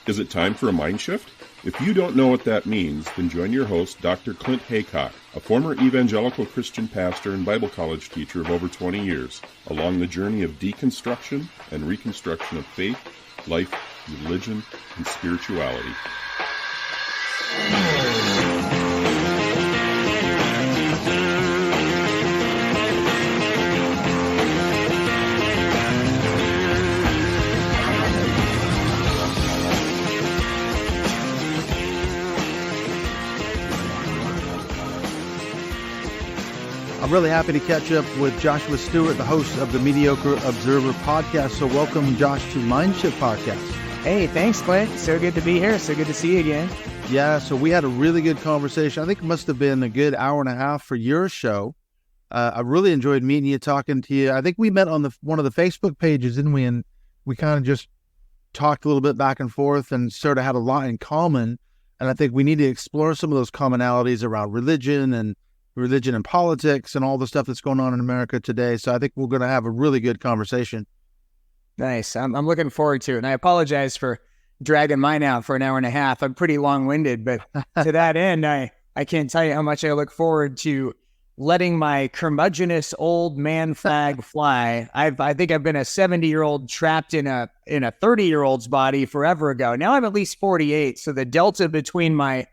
Is it time for a mind shift? If you don't know what that means, then join your host, Dr. Clint Haycock, a former evangelical Christian pastor and Bible college teacher of over 20 years, along the journey of deconstruction and reconstruction of faith, life, religion, and spirituality. I'm really happy to catch up with Joshua Stewart, the host of the Mediocre Observer podcast. So welcome, Josh, to MindShift Podcast. Hey, thanks, Clint. So good to be here. So good to see you again. Yeah, so we had a really good conversation. I think it must have been a good hour and a half for your show. I really enjoyed meeting you, talking to you. I think we met on one of the Facebook pages, didn't we? And we kind of just talked a little bit back and forth and sort of had a lot in common. And I think we need to explore some of those commonalities around religion and politics and all the stuff that's going on in America today. So I think we're going to have a really good conversation. Nice. I'm looking forward to it. And I apologize for dragging mine out for an hour and a half. I'm pretty long-winded, but to that end, I can't tell you how much I look forward to letting my curmudgeonous old man flag fly. I think I've been a 70-year-old trapped in a 30-year-old's body forever ago. Now I'm at least 48. So the delta between my,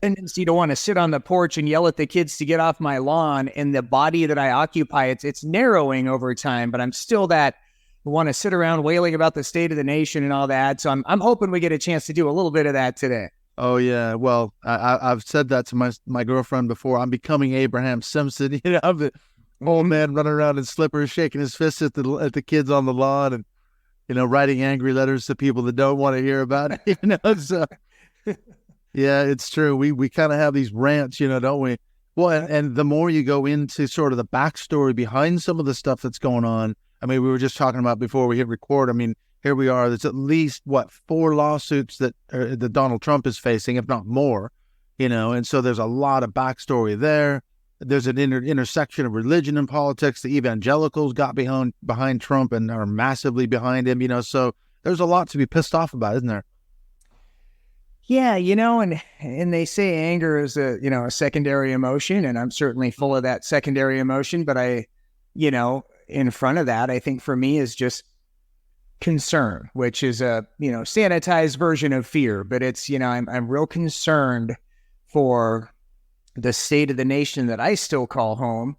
tendency to want to sit on the porch and yell at the kids to get off my lawn and the body that I occupy, it's narrowing over time, but I'm still that want to sit around wailing about the state of the nation and all that. So I'm hoping we get a chance to do a little bit of that today. Oh yeah. Well, I've said that to my girlfriend before. I'm becoming Abraham Simpson. I'm the old man running around in slippers, shaking his fists at the kids on the lawn and, writing angry letters to people that don't want to hear about it, so yeah, it's true. We kind of have these rants, don't we? Well, and the more you go into sort of the backstory behind some of the stuff that's going on, I mean, we were just talking about before we hit record. I mean, here we are. There's at least, 4 lawsuits that Donald Trump is facing, if not more, and so there's a lot of backstory there. There's an intersection of religion and politics. The evangelicals got behind Trump and are massively behind him, so there's a lot to be pissed off about, isn't there? Yeah, and they say anger is a secondary emotion, and I'm certainly full of that secondary emotion, but in front of that, I think for me is just concern, which is a, sanitized version of fear, but it's, I'm real concerned for the state of the nation that I still call home,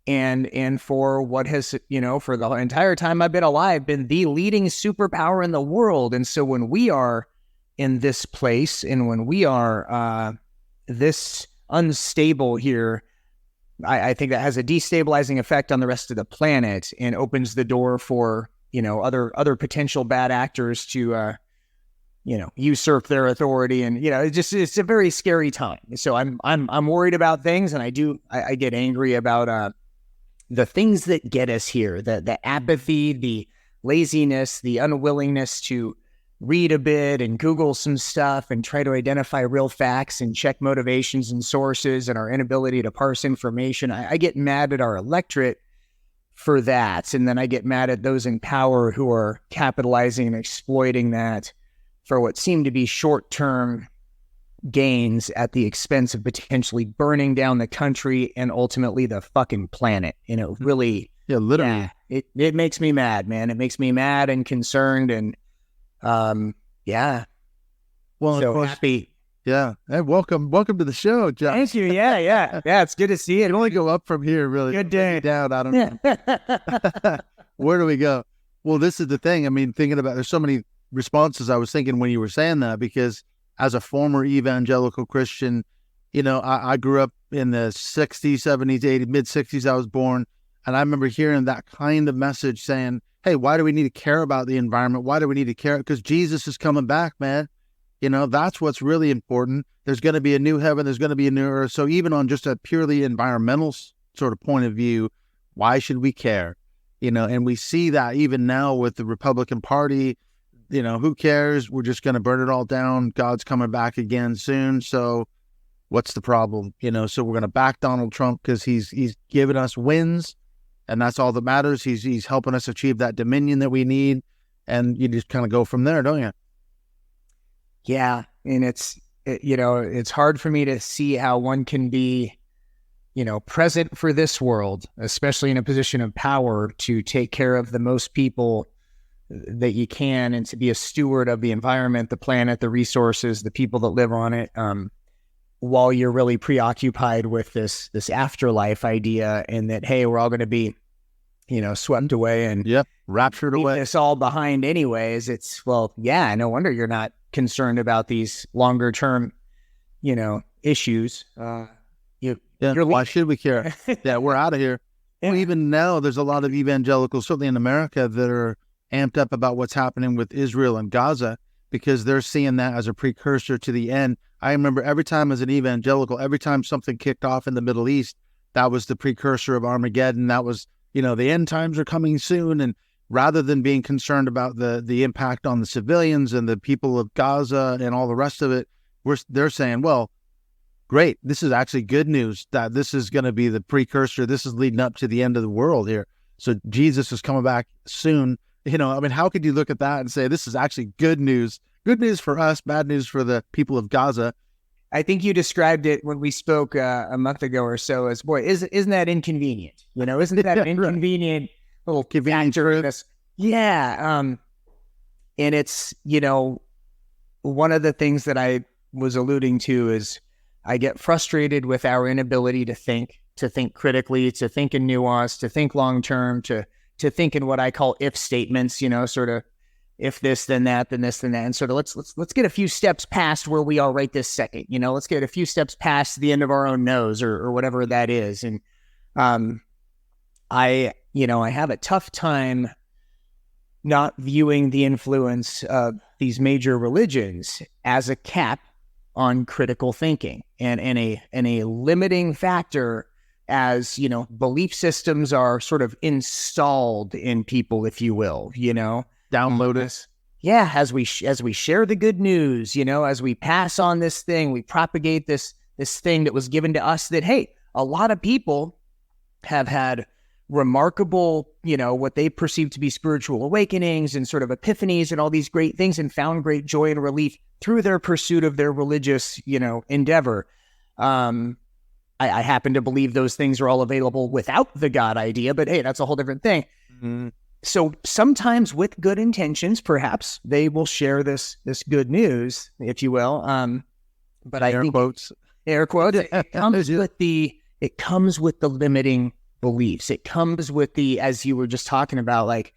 and for what has, for the entire time I've been alive, been the leading superpower in the world. And so when we are in this place, and when we are this unstable here, I think that has a destabilizing effect on the rest of the planet and opens the door for other potential bad actors to usurp their authority, and it's a very scary time. So I'm worried about things, and I get angry about the things that get us here, the apathy, the laziness, the unwillingness to read a bit and Google some stuff and try to identify real facts and check motivations and sources, and our inability to parse information. I get mad at our electorate for that. And then I get mad at those in power who are capitalizing and exploiting that for what seem to be short-term gains at the expense of potentially burning down the country and ultimately the fucking planet. Really. Yeah, literally. Yeah, it makes me mad, man. It makes me mad and concerned, and yeah. Well, so happy. Yeah. Hey, welcome to the show, Josh. Thank you. Yeah. It's good to see you. It can only go up from here, really. Good day. Down, I don't know. Where do we go? Well, this is the thing. I mean, thinking about, there's so many responses I was thinking when you were saying that, because as a former evangelical Christian, I grew up in the 60s, 70s, 80s, mid-60s, I was born. And I remember hearing that kind of message saying, hey, why do we need to care about the environment? Why do we need to care? Because Jesus is coming back, man. That's what's really important. There's going to be a new heaven. There's going to be a new earth. So even on just a purely environmental sort of point of view, why should we care? And we see that even now with the Republican Party, who cares? We're just going to burn it all down. God's coming back again soon. So what's the problem? So we're going to back Donald Trump because he's given us wins. And that's all that matters. He's helping us achieve that dominion that we need. And you just kind of go from there, don't you? Yeah. And it's hard for me to see how one can be, present for this world, especially in a position of power, to take care of the most people that you can and to be a steward of the environment, the planet, the resources, the people that live on it, while you're really preoccupied with this afterlife idea, and that, hey, we're all going to be, swept away and raptured away. It's all behind anyways. It's, well, yeah, no wonder you're not concerned about these longer term, issues. Why should we care? Yeah, we're out of here. Yeah. Well, even now, there's a lot of evangelicals, certainly in America, that are amped up about what's happening with Israel and Gaza, because they're seeing that as a precursor to the end. I remember every time as an evangelical, every time something kicked off in the Middle East, that was the precursor of Armageddon. That was, the end times are coming soon. And rather than being concerned about the impact on the civilians and the people of Gaza and all the rest of it, they're saying, well, great, this is actually good news, that this is going to be the precursor. This is leading up to the end of the world here. So Jesus is coming back soon. How could you look at that and say, this is actually good news? Good news for us, bad news for the people of Gaza. I think you described it when we spoke a month ago or so as, boy, isn't that inconvenient? Isn't that inconvenient little factor? Yeah. And it's, one of the things that I was alluding to is I get frustrated with our inability to think critically, to think in nuance, to think long-term, to think in what I call if statements, sort of, if this, then that, then this, then that. And sort of let's get a few steps past where we are right this second. Let's get a few steps past the end of our own nose or whatever that is. And I have a tough time not viewing the influence of these major religions as a cap on critical thinking and a limiting factor, as belief systems are sort of installed in people, if you will, download us. Yeah, as we share the good news, as we pass on this thing, we propagate this thing that was given to us, that, hey, a lot of people have had remarkable, what they perceive to be spiritual awakenings and sort of epiphanies and all these great things, and found great joy and relief through their pursuit of their religious, endeavor. I happen to believe those things are all available without the God idea, but hey, that's a whole different thing. Mm-hmm. So sometimes with good intentions, perhaps they will share this good news, if you will. But I think air quotes, it comes with the limiting beliefs. It comes with the, as you were just talking about, like,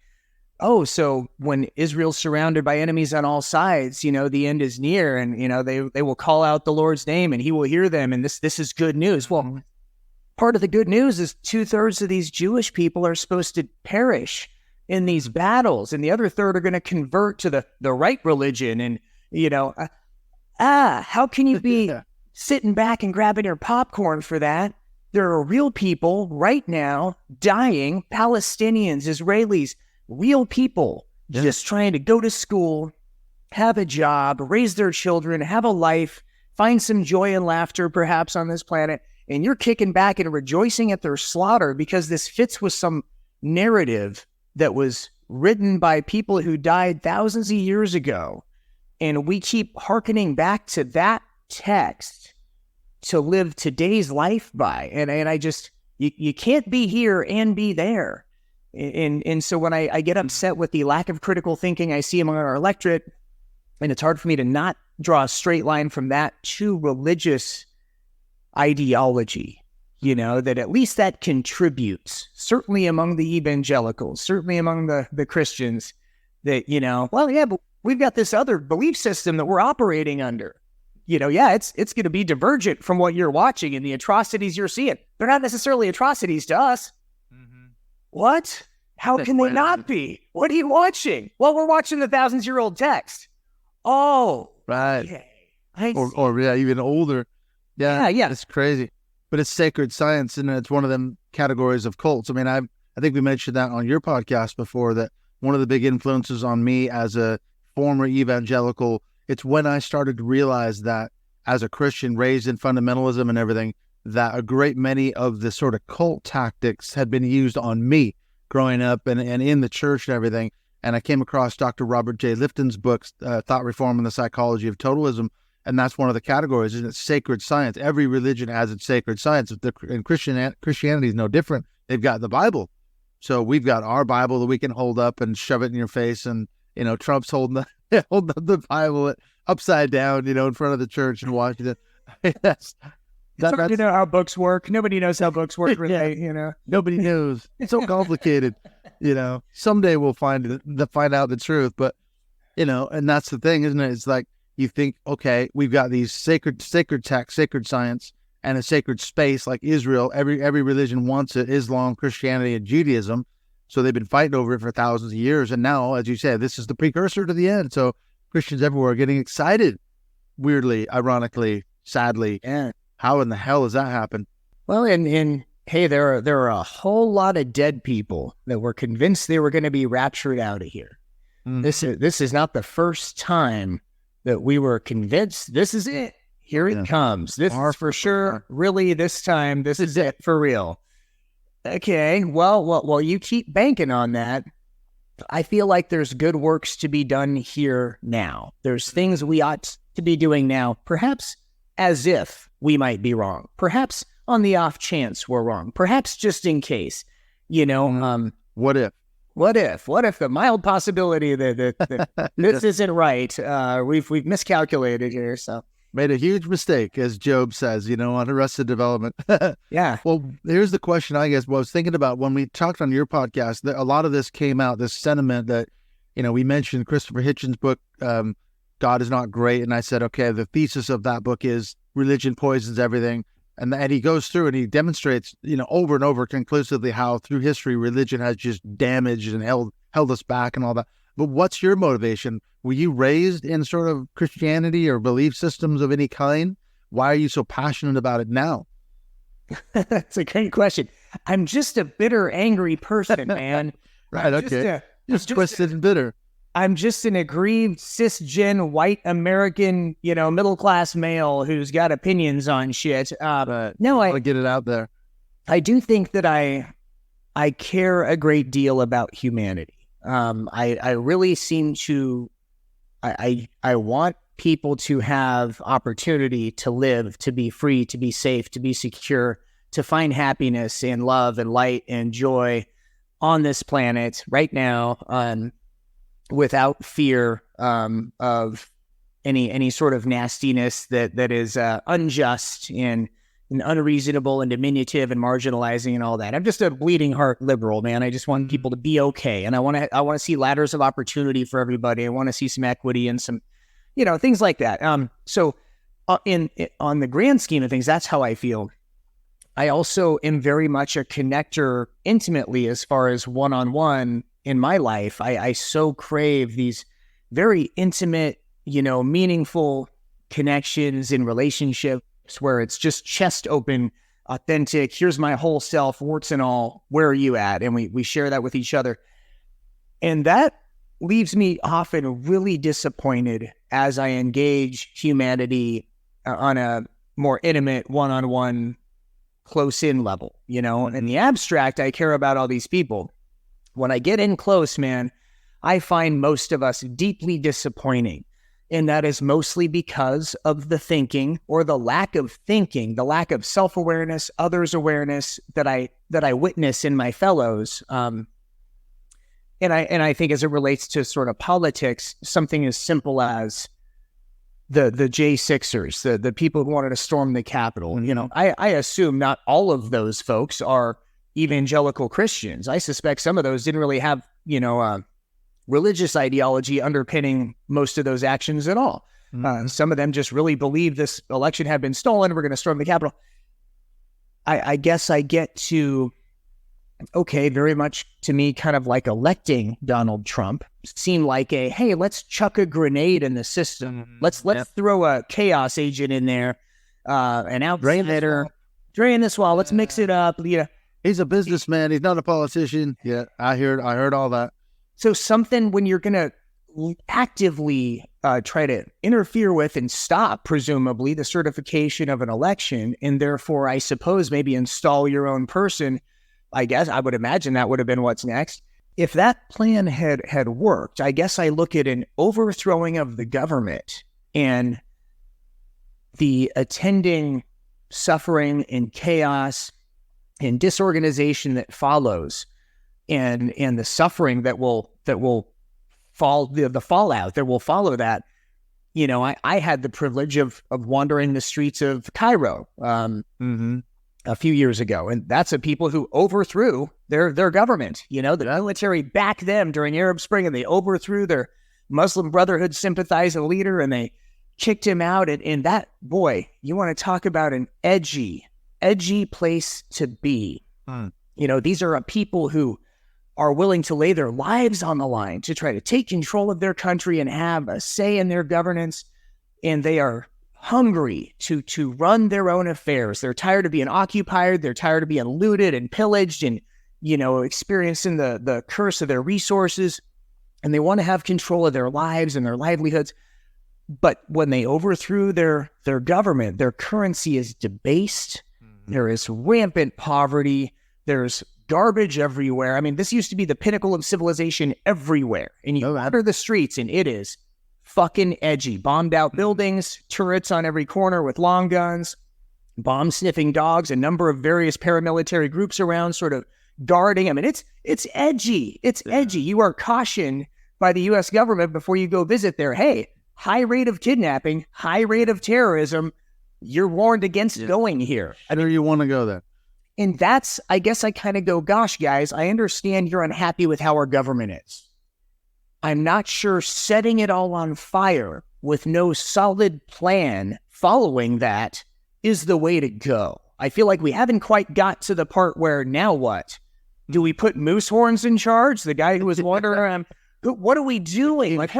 oh, so when Israel's surrounded by enemies on all sides, the end is near, and, they will call out the Lord's name and he will hear them. And this is good news. Well, part of the good news is 2/3 of these Jewish people are supposed to perish in these battles, and the other third are going to convert to the right religion. And, how can you be sitting back and grabbing your popcorn for that? There are real people right now dying, Palestinians, Israelis, real people just trying to go to school, have a job, raise their children, have a life, find some joy and laughter perhaps on this planet. And you're kicking back and rejoicing at their slaughter because this fits with some narrative that was written by people who died thousands of years ago. And we keep hearkening back to that text to live today's life by. And I just, you can't be here and be there. And so when I get upset with the lack of critical thinking I see among our electorate, and it's hard for me to not draw a straight line from that to religious ideology, that at least that contributes, certainly among the evangelicals, certainly among the Christians, that, but we've got this other belief system that we're operating under. It's going to be divergent from what you're watching and the atrocities you're seeing. They're not necessarily atrocities to us. Mm-hmm. What? How can they not be? What are you watching? Well, we're watching the thousands-year-old text. Oh, right. Okay. Or even older. Yeah. It's crazy. But it's sacred science, and it's one of them categories of cults. I mean, I think we mentioned that on your podcast before, that one of the big influences on me as a former evangelical, it's when I started to realize that as a Christian raised in fundamentalism and everything, that a great many of the sort of cult tactics had been used on me growing up and in the church and everything. And I came across Dr. Robert J. Lifton's book, Thought Reform and the Psychology of Totalism. And that's one of the categories, isn't it? Sacred science. Every religion has its sacred science. And Christianity is no different. They've got the Bible. So we've got our Bible that we can hold up and shove it in your face. And, Trump's holding up the Bible upside down, in front of the church in Washington. It's hard to know how books work. Nobody knows how books work, really, Nobody knows. It's so complicated. Someday we'll find out the truth. But, and that's the thing, isn't it? It's like, you think, okay, we've got these sacred text, sacred science, and a sacred space like Israel. Every religion wants it, Islam, Christianity, and Judaism. So they've been fighting over it for thousands of years. And now, as you said, this is the precursor to the end. So Christians everywhere are getting excited, weirdly, ironically, sadly. Yeah. How in the hell does that happen? Well, and hey, there are a whole lot of dead people that were convinced they were going to be raptured out of here. Mm-hmm. This is not the first time that we were convinced this is it. Here it comes. This is for sure. Really, this time, this is it for real. Okay, well, you keep banking on that. I feel like there's good works to be done here now. There's things we ought to be doing now, perhaps as if we might be wrong. Perhaps on the off chance we're wrong. Perhaps just in case, what if? What if the mild possibility that this isn't right? We've miscalculated here. So made a huge mistake, as Job says, on Arrested Development. Yeah. Well, here's the question, I guess. What I was thinking about when we talked on your podcast, that a lot of this came out, this sentiment that, we mentioned Christopher Hitchens' book, God is Not Great. And I said, okay, the thesis of that book is religion poisons everything. And he goes through and he demonstrates, over and over conclusively how through history, religion has just damaged and held us back and all that. But what's your motivation? Were you raised in sort of Christianity or belief systems of any kind? Why are you so passionate about it now? That's a great question. I'm just a bitter, angry person, man. Right. Okay. Just twisted and bitter. I'm just an aggrieved, cisgen, white American, middle-class male who's got opinions on shit. No, I want to get it out there. I do think that I care a great deal about humanity. I really seem to, I want people to have opportunity to live, to be free, to be safe, to be secure, to find happiness and love and light and joy on this planet right now. Without fear of any sort of nastiness that is unjust and unreasonable and diminutive and marginalizing and all that. I'm just a bleeding heart liberal, man. I just want people to be okay, and I want to see ladders of opportunity for everybody. I want to see some equity and some, things like that. So on the grand scheme of things, that's how I feel. I also am very much a connector intimately as far as one-on-one. In my life, I so crave these very intimate, meaningful connections in relationships where it's just chest open, authentic. Here's my whole self, warts and all. Where are you at? And we share that with each other. And that leaves me often really disappointed as I engage humanity on a more intimate, one-on-one, close-in level. In the abstract, I care about all these people. When I get in close, man, I find most of us deeply disappointing. And that is mostly because of the thinking or the lack of thinking, the lack of self-awareness, others' awareness that I witness in my fellows. And I think as it relates to sort of politics, something as simple as the J6ers, the people who wanted to storm the Capitol. I assume not all of those folks are evangelical Christians. I suspect some of those didn't really have, religious ideology underpinning most of those actions at all. Some of them just really believe this election had been stolen. We're going to storm the Capitol. I guess I get to, very much to me, kind of like electing Donald Trump seemed like hey, let's chuck a grenade in the system. Let's throw a chaos agent in there, an outsider, drain this wall. Let's mix it up. He's a businessman. He's not a politician. Yeah, I heard all that. So something when you're going to actively try to interfere with and stop, presumably, the certification of an election, and therefore, I suppose, maybe install your own person, I guess, I would imagine that would have been what's next. if that plan had worked, I guess I look at an overthrowing of the government and the attending suffering and chaos and disorganization that follows, and the suffering that will fall, the fallout that will follow that. You know, I had the privilege of wandering the streets of Cairo a few years ago, and that's a people who overthrew their government. You know, the military backed them during Arab Spring, and they overthrew their Muslim Brotherhood sympathizing leader, and they kicked him out. And that, boy, you want to talk about an edgy place to be. You know, these are a people who are willing to lay their lives on the line to try to take control of their country and have a say in their governance. And they are hungry to run their own affairs. They're tired of being occupied. They're tired of being looted and pillaged and, you know, experiencing the curse of their resources. And they want to have control of their lives and their livelihoods. But when they overthrew their government, their currency is debased. There is rampant poverty. There's garbage everywhere. I mean, this used to be the pinnacle of civilization everywhere. And you enter the streets and it is fucking edgy. Bombed out buildings, turrets on every corner with long guns, bomb-sniffing dogs, a number of various paramilitary groups around sort of guarding. I mean, it's edgy. It's edgy. You are cautioned by the U.S. government before you go visit there. Hey, high rate of kidnapping, high rate of terrorism. You're warned against going here. I know you want to go there. And that's, I guess I kind of go, gosh, guys, I understand you're unhappy with how our government is. I'm not sure setting it all on fire with no solid plan following that is the way to go. I feel like we haven't quite got to the part where now what? Do we put moose horns in charge? The guy who was wandering around, what are we doing? Like,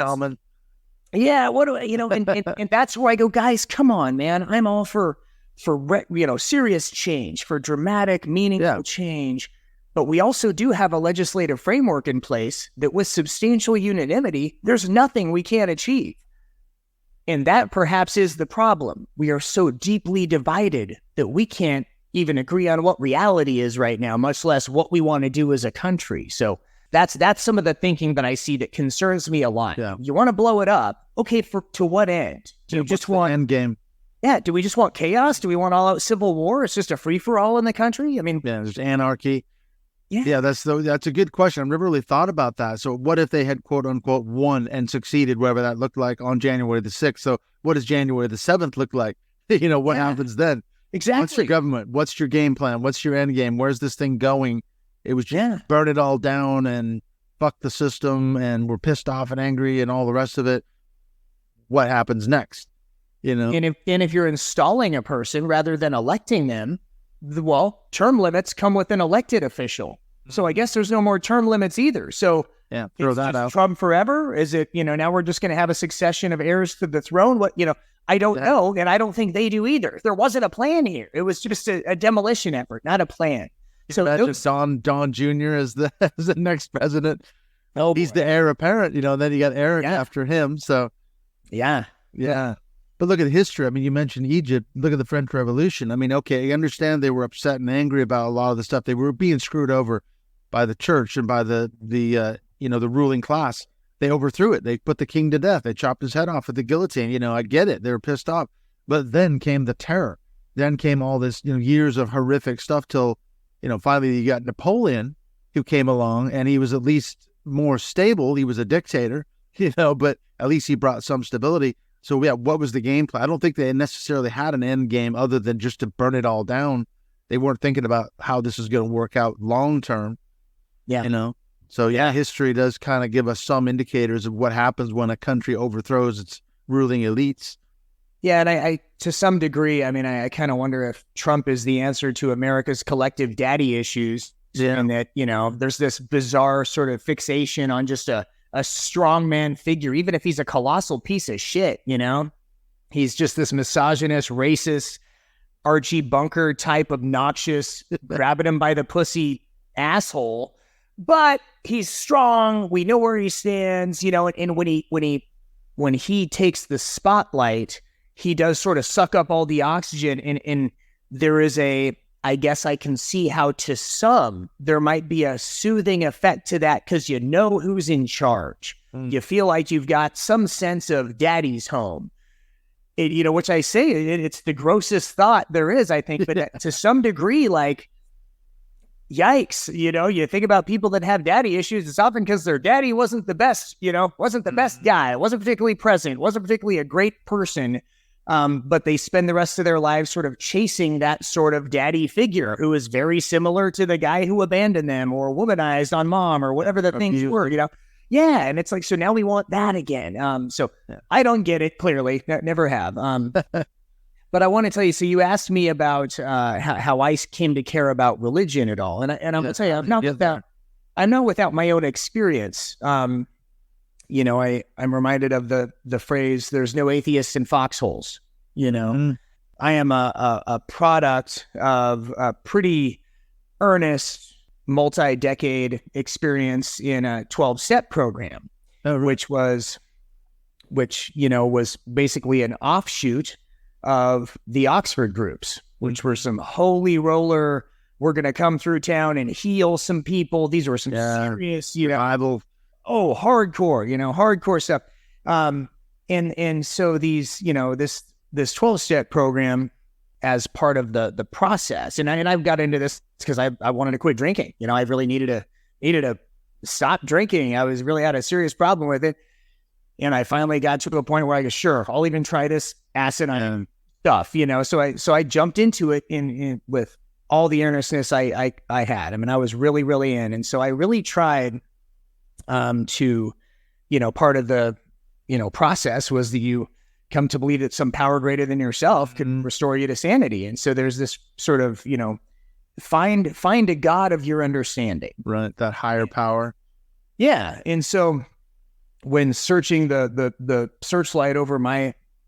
yeah, what do I, you know, and that's where I go, guys, come on, man. I'm all for serious change, for dramatic, meaningful change. But we also do have a legislative framework in place that with substantial unanimity, there's nothing we can't achieve. And that perhaps is the problem. We are so deeply divided that we can't even agree on what reality is right now, much less what we want to do as a country. So that's some of the thinking that I see that concerns me a lot. Yeah. You want to blow it up. Okay, to what end? Do you just want end game? Yeah, do we just want chaos? Do we want all-out civil war? It's just a free-for-all in the country? I mean... Yeah, there's anarchy. Yeah, that's a good question. I've never really thought about that. So what if they had, quote-unquote, won and succeeded, whatever that looked like, on January the 6th? So what does January the 7th look like? You know, what happens then? Exactly. What's your government? What's your game plan? What's your end game? Where's this thing going? It was just burn it all down and fuck the system, and we're pissed off and angry and all the rest of it. What happens next? You know, and if you're installing a person rather than electing them, term limits come with an elected official. So I guess there's no more term limits either. So throw that out. Trump forever? Is it, now we're just going to have a succession of heirs to the throne? I don't know, and I don't think they do either. There wasn't a plan here. It was just a demolition effort, not a plan. So imagine Don Jr. as the next president. Oh, he's the heir apparent. Then you got Eric after him. So yeah. But look at history. I mean, you mentioned Egypt. Look at the French Revolution. I mean, okay, I understand they were upset and angry about a lot of the stuff. They were being screwed over by the church and by the ruling class. They overthrew it. They put the king to death. They chopped his head off with the guillotine. I get it. They were pissed off. But then came the terror. Then came all this, years of horrific stuff till, finally you got Napoleon who came along, and he was at least more stable. He was a dictator, but at least he brought some stability. So what was the game plan? I don't think they necessarily had an end game other than just to burn it all down. They weren't thinking about how this is going to work out long term. Yeah. So history does kind of give us some indicators of what happens when a country overthrows its ruling elites. Yeah, and I to some degree, I kind of wonder if Trump is the answer to America's collective daddy issues. Yeah. And that, there's this bizarre sort of fixation on just a strongman figure, even if he's a colossal piece of shit, He's just this misogynist, racist, Archie Bunker type obnoxious, grabbing him by the pussy asshole. But he's strong. We know where he stands, and when he takes the spotlight, he does sort of suck up all the oxygen. And there is I guess I can see how to some there might be a soothing effect to that because you know who's in charge. You feel like you've got some sense of daddy's home. Which I say, it's the grossest thought there is, I think, but to some degree, like, yikes, you think about people that have daddy issues, it's often because their daddy wasn't the best, wasn't the best guy, wasn't particularly present, wasn't particularly a great person, but they spend the rest of their lives sort of chasing that sort of daddy figure who is very similar to the guy who abandoned them or womanized on mom or whatever the things were, Yeah, and it's like, so now we want that again. I don't get it, clearly. Never have. But I want to tell you, so you asked me about how I came to care about religion at all. And I'm going to tell you, I'm not without my own experience. I'm reminded of the phrase, there's no atheists in foxholes. I am a product of a pretty earnest multi-decade experience in a 12-step program, which was basically an offshoot of the Oxford groups, which were some holy roller, we're going to come through town and heal some people. These were some serious, Bible. hardcore stuff. And so these, this 12-step program as part of the process. And I've got into this because I wanted to quit drinking. I really needed to stop drinking. I was really had a serious problem with it. And I finally got to a point where I go, sure, I'll even try this acid on stuff, So I jumped into it in with all the earnestness I had. I mean, I was really, really in. And so I really tried to, part of the, process was that you come to believe that some power greater than yourself can restore you to sanity. And so there's this sort of, find a God of your understanding. Right. That higher power. Yeah. And so when searching the searchlight over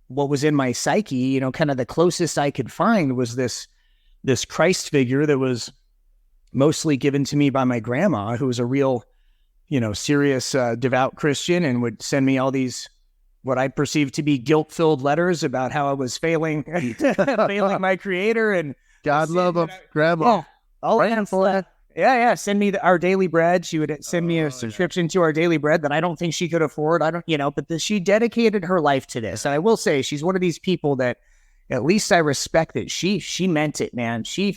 what was in my psyche, kind of the closest I could find was this Christ figure that was mostly given to me by my grandma, who was a real, serious, devout Christian, and would send me all these, what I perceived to be guilt-filled letters about how I was failing my creator. And God love him, Grandma. All that. Yeah. Send me our daily bread. She would send me a subscription to our daily bread that I don't think she could afford. But she dedicated her life to this. And I will say, she's one of these people that at least I respect it. She meant it, man. She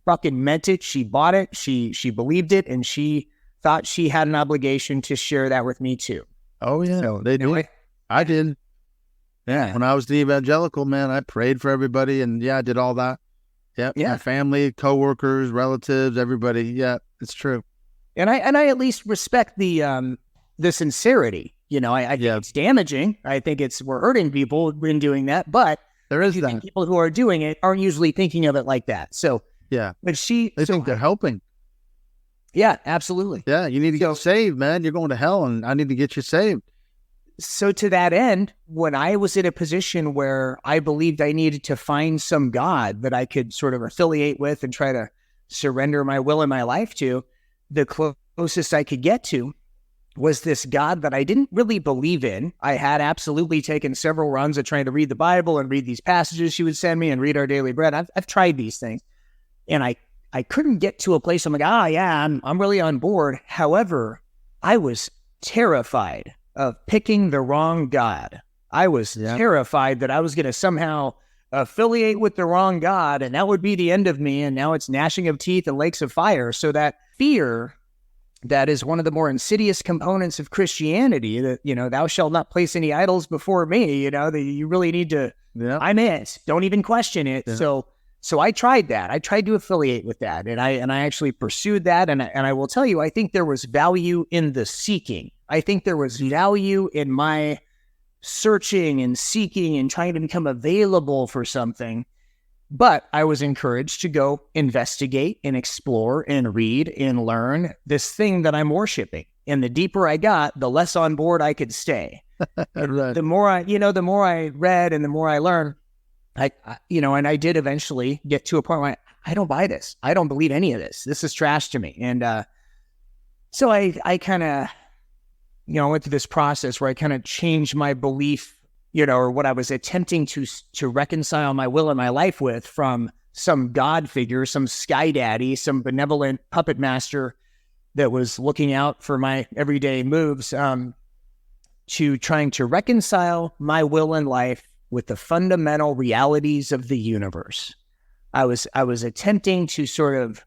fucking meant it. She bought it. She believed it, and she thought she had an obligation to share that with me too. Oh yeah, so, they did. I did. Yeah. When I was the evangelical, man, I prayed for everybody, and I did all that. Yeah. My family, coworkers, relatives, everybody. Yeah, it's true. And I at least respect the sincerity. I think it's damaging. I think we're hurting people in doing that, but there is that. People who are doing it aren't usually thinking of it like that. So yeah, but they think they're helping. Yeah, absolutely. Yeah, you need to get saved, man. You're going to hell, and I need to get you saved. So to that end, when I was in a position where I believed I needed to find some God that I could sort of affiliate with and try to surrender my will and my life to, the closest I could get to was this God that I didn't really believe in. I had absolutely taken several runs at trying to read the Bible and read these passages she would send me and read our daily bread. I've tried these things, and I couldn't get to a place I'm like, I'm really on board. However, I was terrified of picking the wrong God. I was terrified that I was going to somehow affiliate with the wrong God, and that would be the end of me. And now it's gnashing of teeth and lakes of fire. So that fear, that is one of the more insidious components of Christianity, that, thou shalt not place any idols before me, that you really need to, I'm it. Don't even question it. Yeah. So I tried that. I tried to affiliate with that, and I actually pursued that. And I will tell you, I think there was value in the seeking. I think there was value in my searching and seeking and trying to become available for something. But I was encouraged to go investigate and explore and read and learn this thing that I'm worshiping. And the deeper I got, the less on board I could stay. Right. The more I read and the more I learned, and I did eventually get to a point where I don't buy this. I don't believe any of this. This is trash to me. And so I kind of, went through this process where I kind of changed my belief, or what I was attempting to reconcile my will and my life with, from some God figure, some sky daddy, some benevolent puppet master that was looking out for my everyday moves, to trying to reconcile my will in life with the fundamental realities of the universe. I was attempting to sort of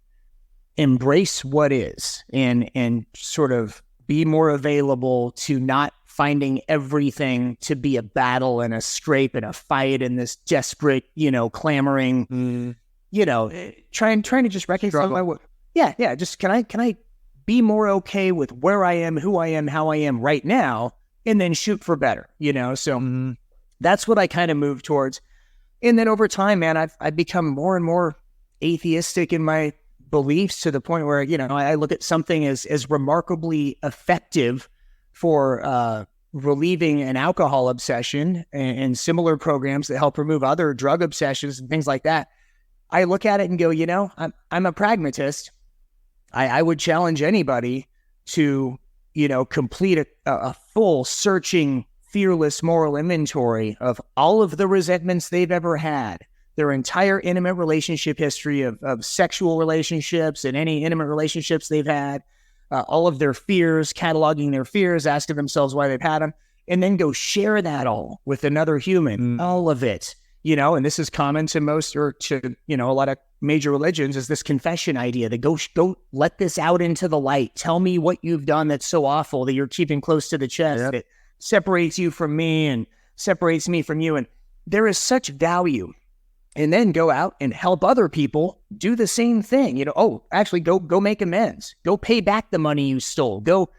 embrace what is and sort of be more available to not finding everything to be a battle and a scrape and a fight and this desperate, clamoring, trying to just reconcile my will. Yeah. Just can I be more okay with where I am, who I am, how I am right now, and then shoot for better, So that's what I kind of moved towards. And then over time, man, I've become more and more atheistic in my beliefs to the point where, I look at something as remarkably effective for relieving an alcohol obsession and similar programs that help remove other drug obsessions and things like that. I look at it and go, I'm a pragmatist. I would challenge anybody to, complete a full searching, fearless moral inventory of all of the resentments they've ever had, their entire intimate relationship history of sexual relationships and any intimate relationships they've had, all of their fears, cataloging their fears, asking themselves why they've had them, and then go share that all with another human, all of it, and this is common to most, or to, a lot of major religions, is this confession idea that go let this out into the light. Tell me what you've done that's so awful that you're keeping close to the chest, that separates you from me and separates me from you. And there is such value. And then go out and help other people do the same thing. Actually go make amends. Go pay back the money you stole. Go,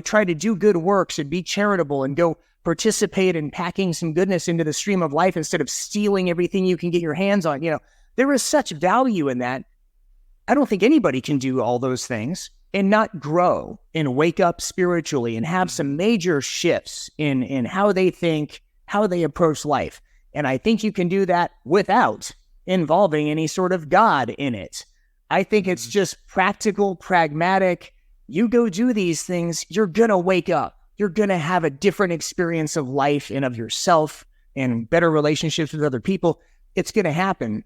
try to do good works and be charitable and go participate in packing some goodness into the stream of life instead of stealing everything you can get your hands on. There is such value in that. I don't think anybody can do all those things and not grow and wake up spiritually and have some major shifts in how they think, how they approach life. And I think you can do that without involving any sort of God in it. I think it's just practical, pragmatic. You go do these things, you're going to wake up. You're going to have a different experience of life and of yourself and better relationships with other people. It's going to happen.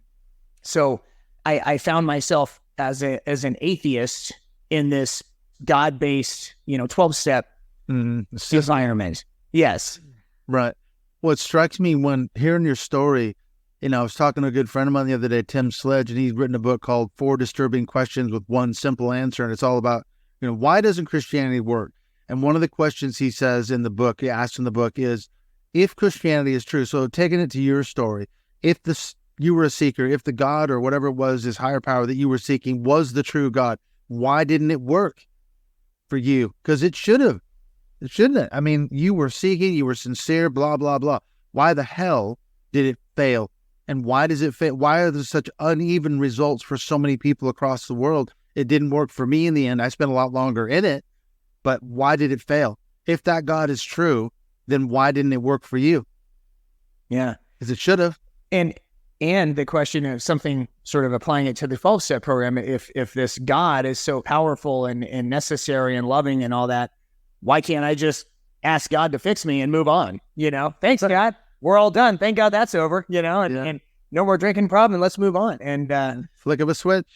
So I found myself as an atheist in this God-based, 12-step environment. Yes. Right. What strikes me when hearing your story, I was talking to a good friend of mine the other day, Tim Sledge, and he's written a book called 4 Disturbing Questions with One Simple Answer. And it's all about, why doesn't Christianity work? And one of the questions he says in the book, he asks in the book is, if Christianity is true, so taking it to your story, if you were a seeker, if the God or whatever it was, this higher power that you were seeking was the true God, why didn't it work for you? Because it should have. It shouldn't have. I mean, you were seeking, you were sincere, blah, blah, blah. Why the hell did it fail? And why does it fail? Why are there such uneven results for so many people across the world? It didn't work for me in the end. I spent a lot longer in it, but why did it fail? If that God is true, then why didn't it work for you? Yeah. Because it should have. And the question of something sort of applying it to the 12-step program, if this God is so powerful and necessary and loving and all that, why can't I just ask God to fix me and move on? Thanks, God. We're all done. Thank God that's over, and no more drinking problem. Let's move on. And flick of a switch.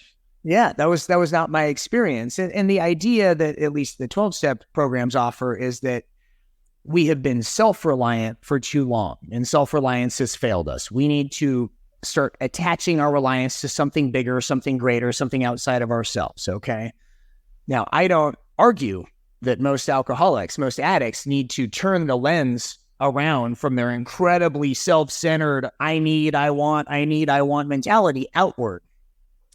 Yeah, that was not my experience. And the idea that at least the 12-step programs offer is that we have been self-reliant for too long, and self-reliance has failed us. We need to start attaching our reliance to something bigger, something greater, something outside of ourselves, okay? Now, I don't argue that most alcoholics, most addicts need to turn the lens around from their incredibly self-centered, I need, I want mentality outward.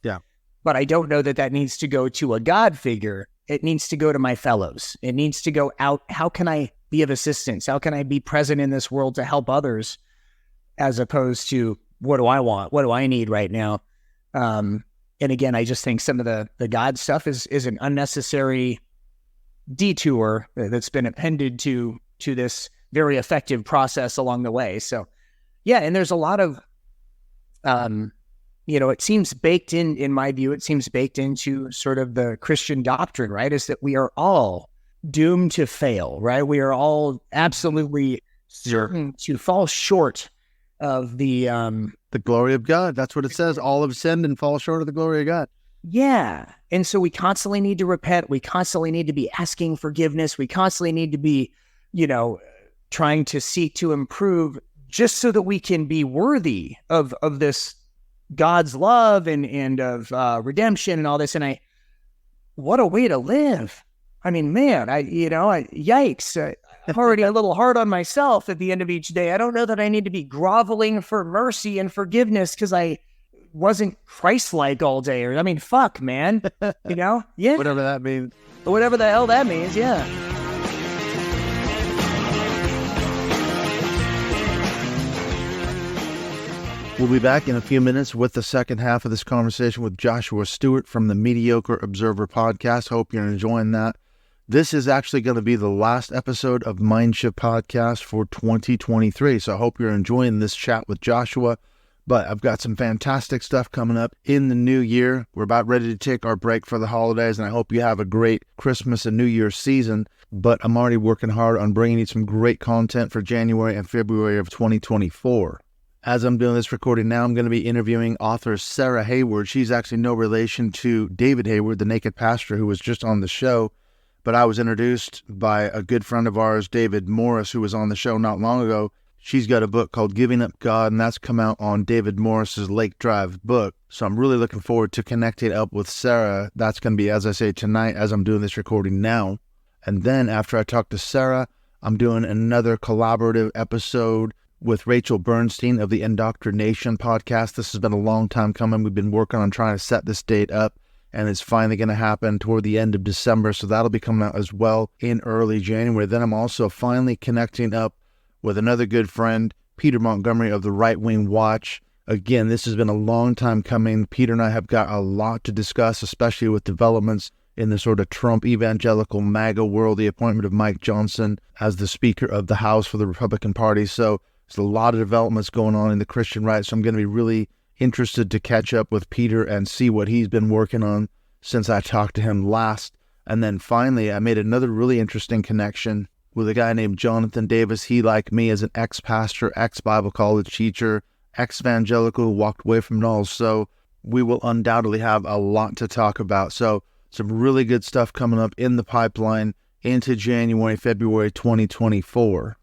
Yeah. But I don't know that needs to go to a God figure. It needs to go to my fellows. It needs to go out. How can I be of assistance? How can I be present in this world to help others, as opposed to what do I want? What do I need right now? And again, I just think some of the God stuff is an unnecessary detour that's been appended to this very effective process along the way. So yeah, and there's a lot of it seems baked in my view, it seems baked into sort of the Christian doctrine, right? Is that we are all doomed to fail, right? We are all absolutely certain to fall short of the glory of God. That's what it says. All have sinned and fall short of the glory of God. Yeah. And so we constantly need to repent. We constantly need to be asking forgiveness. We constantly need to be, trying to seek to improve just so that we can be worthy of this God's love and of redemption and all this. And what a way to live. I mean, man, yikes. I'm already a little hard on myself at the end of each day. I don't know that I need to be groveling for mercy and forgiveness because I wasn't Christ-like all day. Or, fuck, man. Yeah. Whatever that means. Whatever the hell that means, yeah. We'll be back in a few minutes with the second half of this conversation with Joshua Stewart from the Mediocre Observer podcast. Hope you're enjoying that. This is actually going to be the last episode of MindShift Podcast for 2023. So I hope you're enjoying this chat with Joshua. But I've got some fantastic stuff coming up in the new year. We're about ready to take our break for the holidays, and I hope you have a great Christmas and New Year's season. But I'm already working hard on bringing you some great content for January and February of 2024. As I'm doing this recording now, I'm going to be interviewing author Sarah Hayward. She's actually no relation to David Hayward, the Naked Pastor, who was just on the show. But I was introduced by a good friend of ours, David Morris, who was on the show not long ago. She's got a book called Giving Up God, and that's come out on David Morris's Lake Drive book. So I'm really looking forward to connecting up with Sarah. That's going to be, as I say, tonight as I'm doing this recording now. And then after I talk to Sarah, I'm doing another collaborative episode with Rachel Bernstein of the Indoctrination podcast. This has been a long time coming. We've been working on trying to set this date up, and it's finally going to happen toward the end of December. So that'll be coming out as well in early January. Then I'm also finally connecting up with another good friend, Peter Montgomery of the Right Wing Watch. Again, this has been a long time coming. Peter and I have got a lot to discuss, especially with developments in the sort of Trump evangelical MAGA world, the appointment of Mike Johnson as the Speaker of the House for the Republican Party. So there's a lot of developments going on in the Christian right. So I'm going to be really interested to catch up with Peter and see what he's been working on since I talked to him last. And then finally, I made another really interesting connection with a guy named Jonathan Davis. He, like me, is an ex-pastor, ex-Bible college teacher, ex-evangelical who walked away from it all. So we will undoubtedly have a lot to talk about. So some really good stuff coming up in the pipeline into January, February 2024.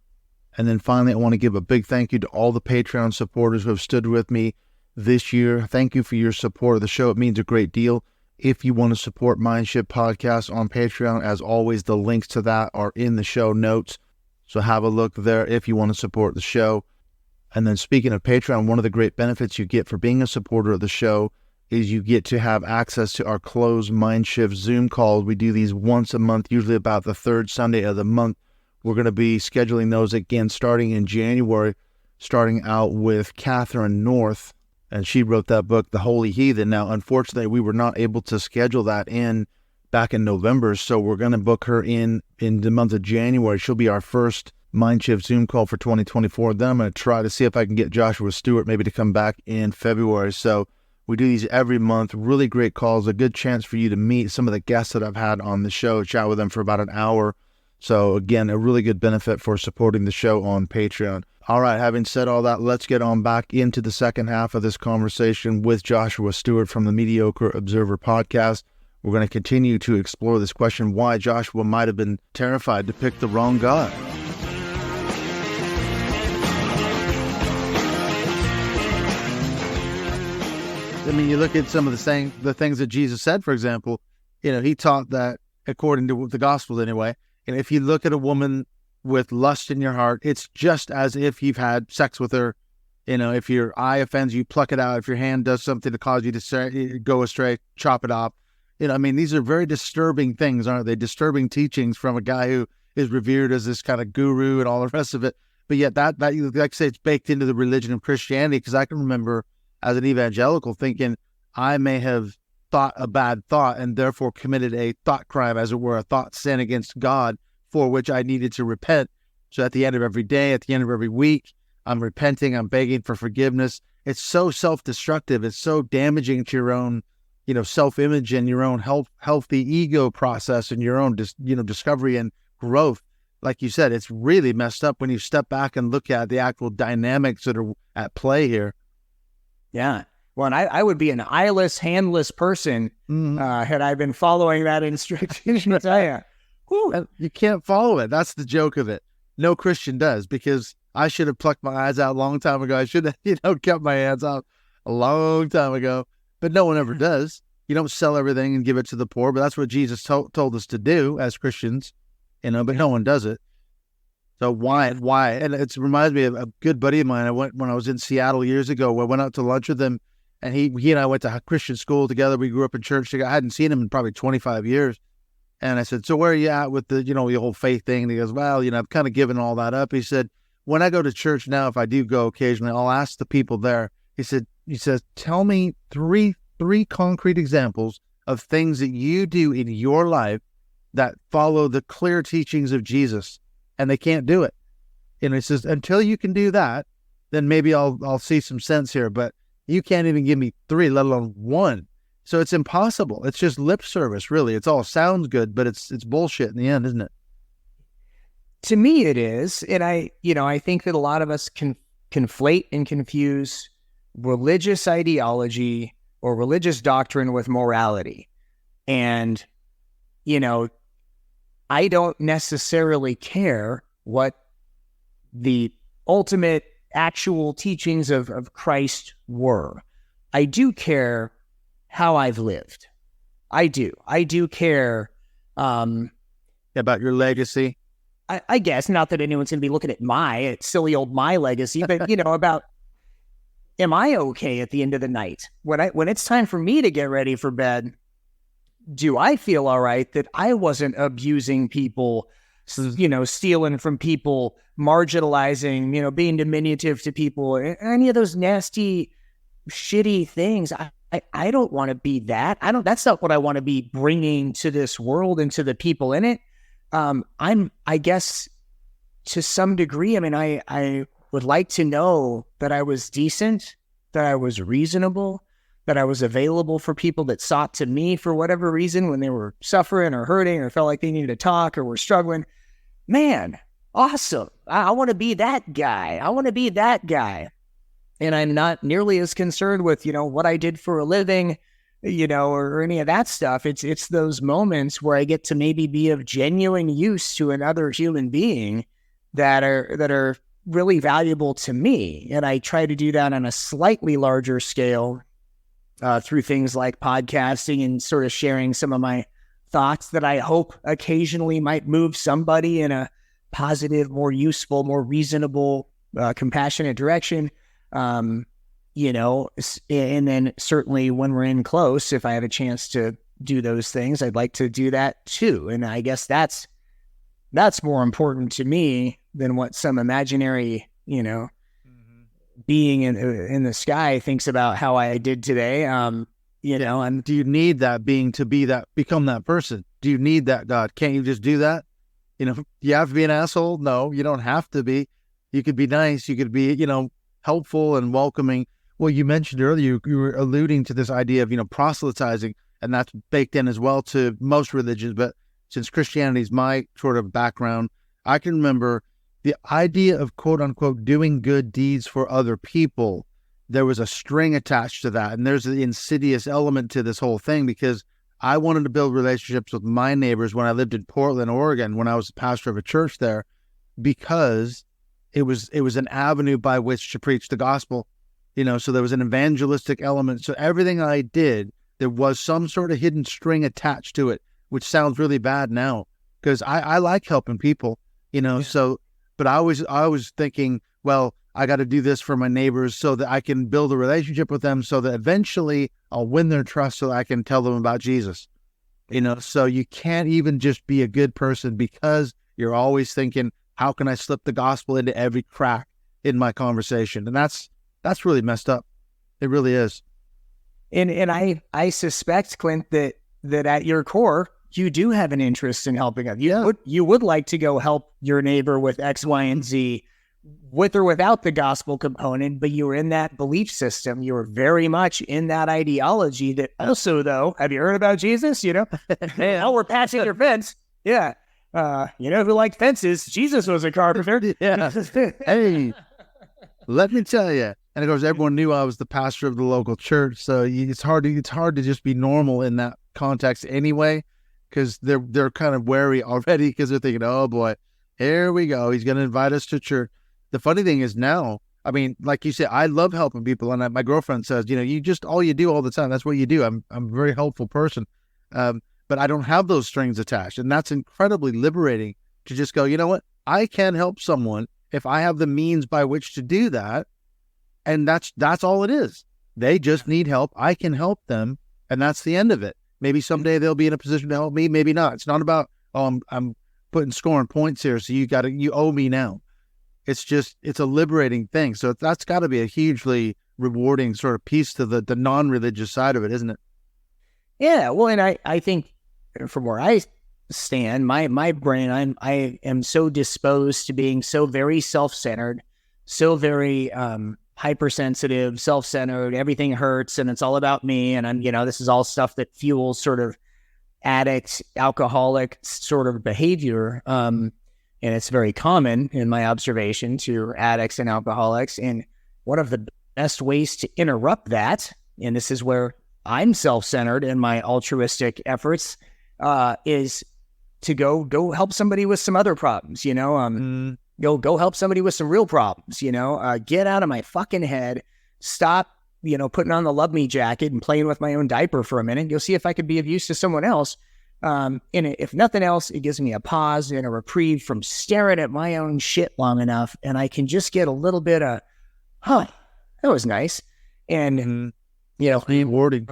And then finally, I want to give a big thank you to all the Patreon supporters who have stood with me this year. Thank you for your support of the show. It means a great deal. If you want to support MindShift Podcast on Patreon, as always, the links to that are in the show notes. So have a look there if you want to support the show. And then speaking of Patreon, one of the great benefits you get for being a supporter of the show is you get to have access to our closed MindShift Zoom calls. We do these once a month, usually about the third Sunday of the month. We're going to be scheduling those again starting in January, starting out with Catherine North. And she wrote that book, The Holy Heathen. Now, unfortunately, we were not able to schedule that back in November, so we're going to book her in the month of January. She'll be our first MindShift Zoom call for 2024. Then I'm going to try to see if I can get Joshua Stewart maybe to come back in February. So we do these every month, really great calls, a good chance for you to meet some of the guests that I've had on the show, chat with them for about an hour. So again, a really good benefit for supporting the show on Patreon. All right, having said all that, let's get on back into the second half of this conversation with Joshua Stewart from the Mediocre Observer podcast. We're going to continue to explore this question, why Joshua might have been terrified to pick the wrong God. I mean, you look at some of the things that Jesus said, for example, he taught that, according to the gospel anyway, and if you look at a woman with lust in your heart, it's just as if you've had sex with her. If your eye offends you, pluck it out. If your hand does something to cause you to go astray, chop it off. These are very disturbing things, aren't they? Disturbing teachings from a guy who is revered as this kind of guru and all the rest of it. But yet that like I say, it's baked into the religion of Christianity, because I can remember as an evangelical thinking I may have thought a bad thought and therefore committed a thought crime, as it were, a thought sin against God, for which I needed to repent. So at the end of every day, at the end of every week, I'm repenting, I'm begging for forgiveness. It's so self-destructive. It's so damaging to your own, self-image and your own healthy ego process and your own, discovery and growth. like you said, it's really messed up when you step back and look at the actual dynamics that are at play here. Yeah. Well, and I would be an eyeless, handless person had I been following that instruction. You can't follow it. That's the joke of it. No Christian does, because I should have plucked my eyes out a long time ago. I should have, kept my hands out a long time ago. But no one ever does. You don't sell everything and give it to the poor, but that's what Jesus told us to do as Christians, but no one does it. So why? And it reminds me of a good buddy of mine. When I was in Seattle years ago, I went out to lunch with him, and he and I went to Christian school together. We grew up in church together. I hadn't seen him in probably 25 years. And I said, so where are you at with the whole faith thing? And he goes, well, I've kind of given all that up. He said, when I go to church now, if I do go occasionally, I'll ask the people there. He says, tell me three concrete examples of things that you do in your life that follow the clear teachings of Jesus, and they can't do it. And he says, until you can do that, then maybe I'll see some sense here, but you can't even give me three, let alone one. So it's impossible. It's just lip service, really. It's all sounds good, but it's bullshit in the end, isn't it? To me, it is. And I think that a lot of us can conflate and confuse religious ideology or religious doctrine with morality. And, I don't necessarily care what the ultimate actual teachings of Christ were. I do care how I've lived. I do care about your legacy. I guess, not that anyone's going to be looking at my silly old my legacy, but about, am I okay at the end of the night when it's time for me to get ready for bed? Do I feel all right that I wasn't abusing people, stealing from people, marginalizing, being diminutive to people, any of those nasty, shitty things? I don't want to be that. That's not what I want to be bringing to this world and to the people in it. I guess to some degree, I would like to know that I was decent, that I was reasonable, that I was available for people that sought to me for whatever reason when they were suffering or hurting or felt like they needed to talk or were struggling. Man, awesome. I want to be that guy. And I'm not nearly as concerned with, what I did for a living, or any of that stuff. It's those moments where I get to maybe be of genuine use to another human being that are really valuable to me. And I try to do that on a slightly larger scale through things like podcasting and sort of sharing some of my thoughts that I hope occasionally might move somebody in a positive, more useful, more reasonable, compassionate direction. And then certainly when we're in close, if I have a chance to do those things, I'd like to do that too. And I guess that's more important to me than what some imaginary, being in the sky thinks about how I did today. And do you need that being to become that person? Do you need that God? Can't you just do that? You have to be an asshole? No, you don't have to be. You could be nice. You could be, helpful and welcoming. Well, you mentioned earlier, you were alluding to this idea of, proselytizing, and that's baked in as well to most religions. But since Christianity is my sort of background, I can remember the idea of quote unquote doing good deeds for other people. There was a string attached to that. And there's the insidious element to this whole thing, because I wanted to build relationships with my neighbors when I lived in Portland, Oregon, when I was the pastor of a church there, because it was an avenue by which to preach the gospel, so there was an evangelistic element. So everything I did, there was some sort of hidden string attached to it, which sounds really bad now, because I like helping people, so, but I was thinking, well, I got to do this for my neighbors so that I can build a relationship with them so that eventually I'll win their trust so that I can tell them about Jesus, so you can't even just be a good person because you're always thinking, how can I slip the gospel into every crack in my conversation? And that's really messed up. It really is. And I suspect, Clint, that at your core, you do have an interest in helping them. You would like to go help your neighbor with X, Y, and Z, with or without the gospel component, but you were in that belief system. You were very much in that ideology that also, though, have you heard about Jesus? Oh, we're passing your fence. Yeah. You know who liked fences? Jesus was a carpenter. Yeah. Hey, let me tell you. And of course, everyone knew I was the pastor of the local church, so it's hard to just be normal in that context anyway, because they're kind of wary already because they're thinking, oh boy, here we go. He's going to invite us to church. The funny thing is now, I mean, like you said, I love helping people, and my girlfriend says, you know, you just all you do all the time. That's what you do. I'm a very helpful person, but I don't have those strings attached, and that's incredibly liberating to just go, you know what, I can help someone if I have the means by which to do that. And that's all it is. They just need help. I can help them. And that's the end of it. Maybe someday they'll be in a position to help me. Maybe not. It's not about, oh, I'm scoring points here. So you owe me now. It's a liberating thing. So that's got to be a hugely rewarding sort of piece to the non-religious side of it, isn't it? Yeah. Well, and I think from where I stand, my brain, I am so disposed to being so very self-centered, so very, hypersensitive, self-centered, everything hurts and it's all about me. And I'm, this is all stuff that fuels sort of addict, alcoholic sort of behavior. And it's very common in my observation to addicts and alcoholics. And one of the best ways to interrupt that, and this is where I'm self-centered in my altruistic efforts, is to go help somebody with some other problems, Go help somebody with some real problems, get out of my fucking head, stop, putting on the love me jacket and playing with my own diaper for a minute. You'll see if I could be of use to someone else. And if nothing else, it gives me a pause and a reprieve from staring at my own shit long enough. And I can just get a little bit of, that was nice. And, rewarding.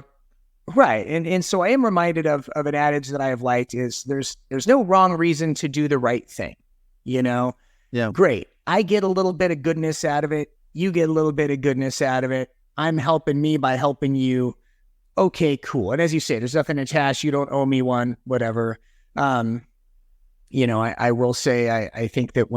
Right. And so I am reminded of an adage that I have liked is there's no wrong reason to do the right thing, Yeah. Great. I get a little bit of goodness out of it. You get a little bit of goodness out of it. I'm helping me by helping you. Okay, cool. And as you say, there's nothing attached. You don't owe me one, whatever. I will say, I think that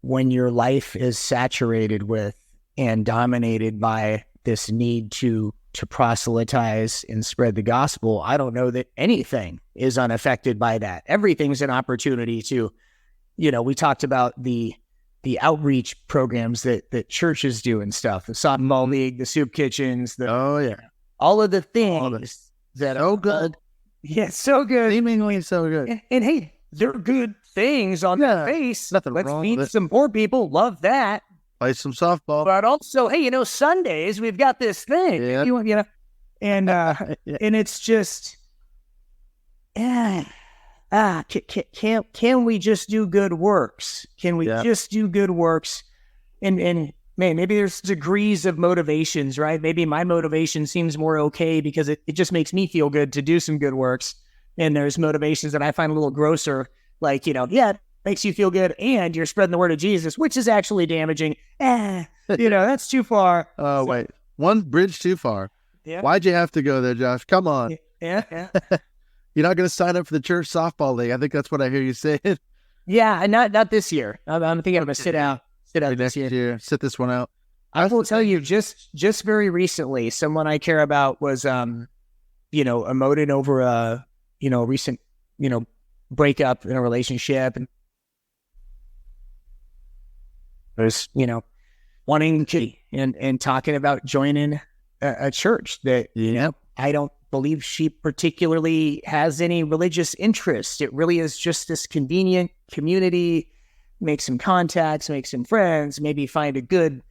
when your life is saturated with and dominated by this need to proselytize and spread the gospel, I don't know that anything is unaffected by that. Everything's an opportunity to, we talked about the outreach programs that churches do and stuff, the softball league, the soup kitchens, all of the things that are good. Yeah, so good. Seemingly so good. And hey, they're good things on their face. Nothing Let's wrong feed with it. some poor people. Love that. Play some softball. But also, hey, Sundays we've got this thing. Yeah. And it's just, can we just do good works? Can we just do good works? And man, maybe there's degrees of motivations, right? Maybe my motivation seems more okay because it just makes me feel good to do some good works. And there's motivations that I find a little grosser, like, it makes you feel good and you're spreading the word of Jesus, which is actually damaging. That's too far. Oh, wait. One bridge too far. Yeah. Why'd you have to go there, Josh? Come on. Yeah. You're not going to sign up for the church softball league. I think that's what I hear you saying. Yeah, and not this year. I'm thinking I'm going to sit out this year. Sit this one out. I will tell you, just very recently, someone I care about was, emoting over a, recent, breakup in a relationship, and was, wanting to and talking about joining a church that I don't believe she particularly has any religious interest. It really is just this convenient community, make some contacts, make some friends, maybe find a good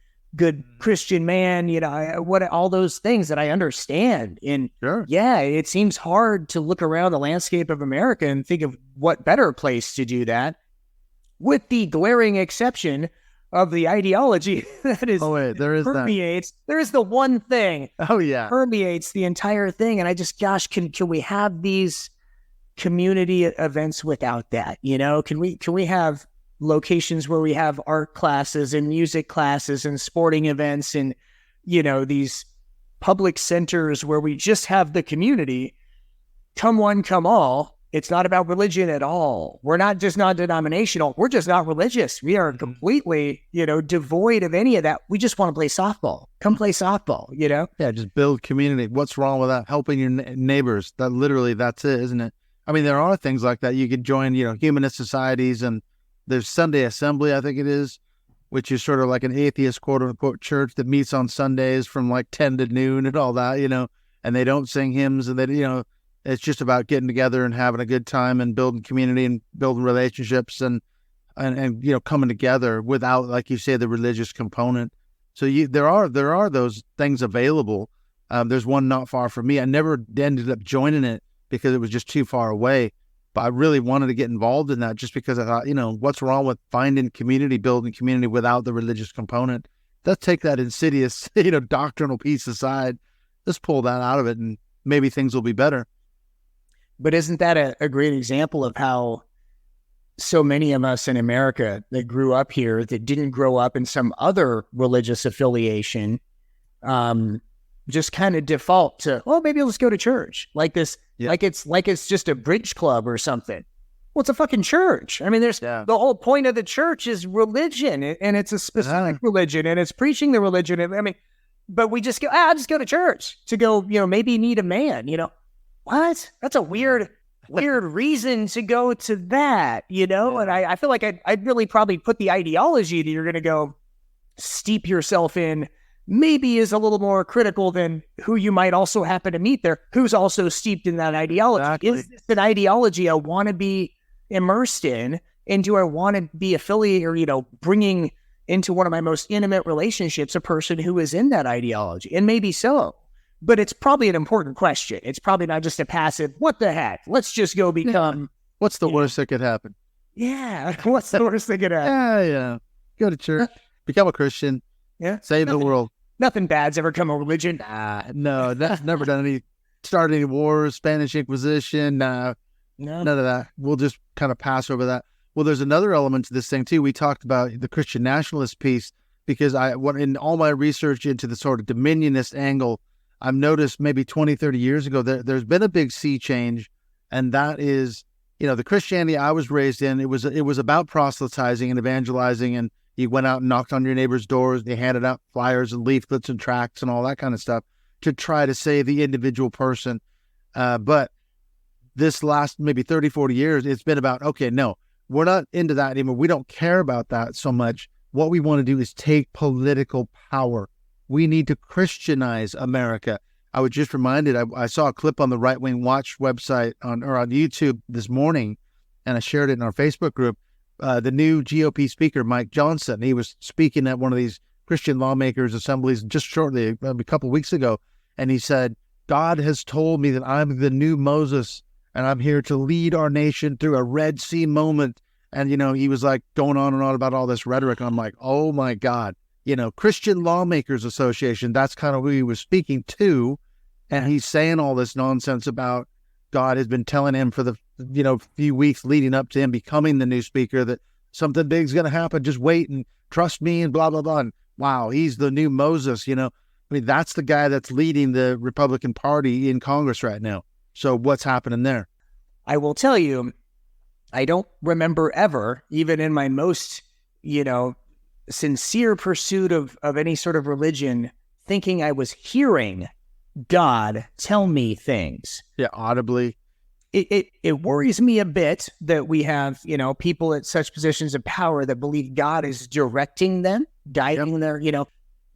Christian man, all those things that I understand. And sure. It seems hard to look around the landscape of America and think of what better place to do that, with the glaring exception of the ideology that is permeates. There is the one thing. Permeates the entire thing. And I just, gosh, can we have these community events without that? Can we have locations where we have art classes and music classes and sporting events and, these public centers where we just have the community, come one, come all. It's not about religion at all. We're not just non-denominational. We're just not religious. We are completely, devoid of any of that. We just want to play softball. Come play softball, Yeah, just build community. What's wrong with that? Helping your neighbors. That's it, isn't it? I mean, there are things like that. You could join, humanist societies, and there's Sunday Assembly, I think it is, which is sort of like an atheist quote unquote church that meets on Sundays from like 10 to noon and all that, and they don't sing hymns, and they, it's just about getting together and having a good time and building community and building relationships and coming together without, like you say, the religious component. So there are those things available. There's one not far from me. I never ended up joining it because it was just too far away. But I really wanted to get involved in that just because I thought, what's wrong with finding community, building community without the religious component? Let's take that insidious, doctrinal piece aside. Let's pull that out of it, and maybe things will be better. But isn't that a great example of how so many of us in America that grew up here that didn't grow up in some other religious affiliation, just kind of default to, maybe let's go to church like this, like it's just a bridge club or something. Well, it's a fucking church. I mean, the whole point of the church is religion, and it's a specific religion, and it's preaching the religion. I mean, but we just go, I'll just go to church to go, maybe meet a man, What? That's a weird reason to go to that, And I feel like I'd really probably put the ideology that you're going to go steep yourself in maybe is a little more critical than who you might also happen to meet there, who's also steeped in that ideology. Exactly. Is this an ideology I want to be immersed in? And do I want to be affiliated or, bringing into one of my most intimate relationships a person who is in that ideology? And maybe so. But it's probably an important question. It's probably not just a passive, what the heck? Let's just go become... What's the worst that could happen? Yeah. What's the worst that could happen? Yeah. Go to church. Become a Christian. Yeah. Save the world. Nothing bad's ever come a religion. No, that's never done started any wars, Spanish Inquisition. No, none of that. We'll just kind of pass over that. Well, there's another element to this thing too. We talked about the Christian nationalist piece because in all my research into the sort of dominionist angle, I've noticed maybe 20, 30 years ago, there's been a big sea change. And that is, the Christianity I was raised in, it was about proselytizing and evangelizing, and you went out and knocked on your neighbor's doors, and you handed out flyers and leaflets and tracts and all that kind of stuff to try to save the individual person. But this last maybe 30, 40 years, it's been about, okay, no, we're not into that anymore. We don't care about that so much. What we want to do is take political power. We need to Christianize America. I was just reminded, I saw a clip on the Right Wing Watch website on YouTube this morning, and I shared it in our Facebook group. The new GOP speaker, Mike Johnson, he was speaking at one of these Christian lawmakers' assemblies just shortly, a couple of weeks ago, and he said, God has told me that I'm the new Moses, and I'm here to lead our nation through a Red Sea moment. And, he was like going on and on about all this rhetoric. I'm like, oh my God. Christian Lawmakers Association, that's kind of who he was speaking to. And he's saying all this nonsense about God has been telling him for the, few weeks leading up to him becoming the new speaker that something big's going to happen. Just wait and trust me and blah, blah, blah. And wow, he's the new Moses, I mean, that's the guy that's leading the Republican Party in Congress right now. So what's happening there? I will tell you, I don't remember ever, even in my most, sincere pursuit of any sort of religion, thinking I was hearing God tell me things. Yeah, audibly. It worries me a bit that we have, people at such positions of power that believe God is directing them, guiding their,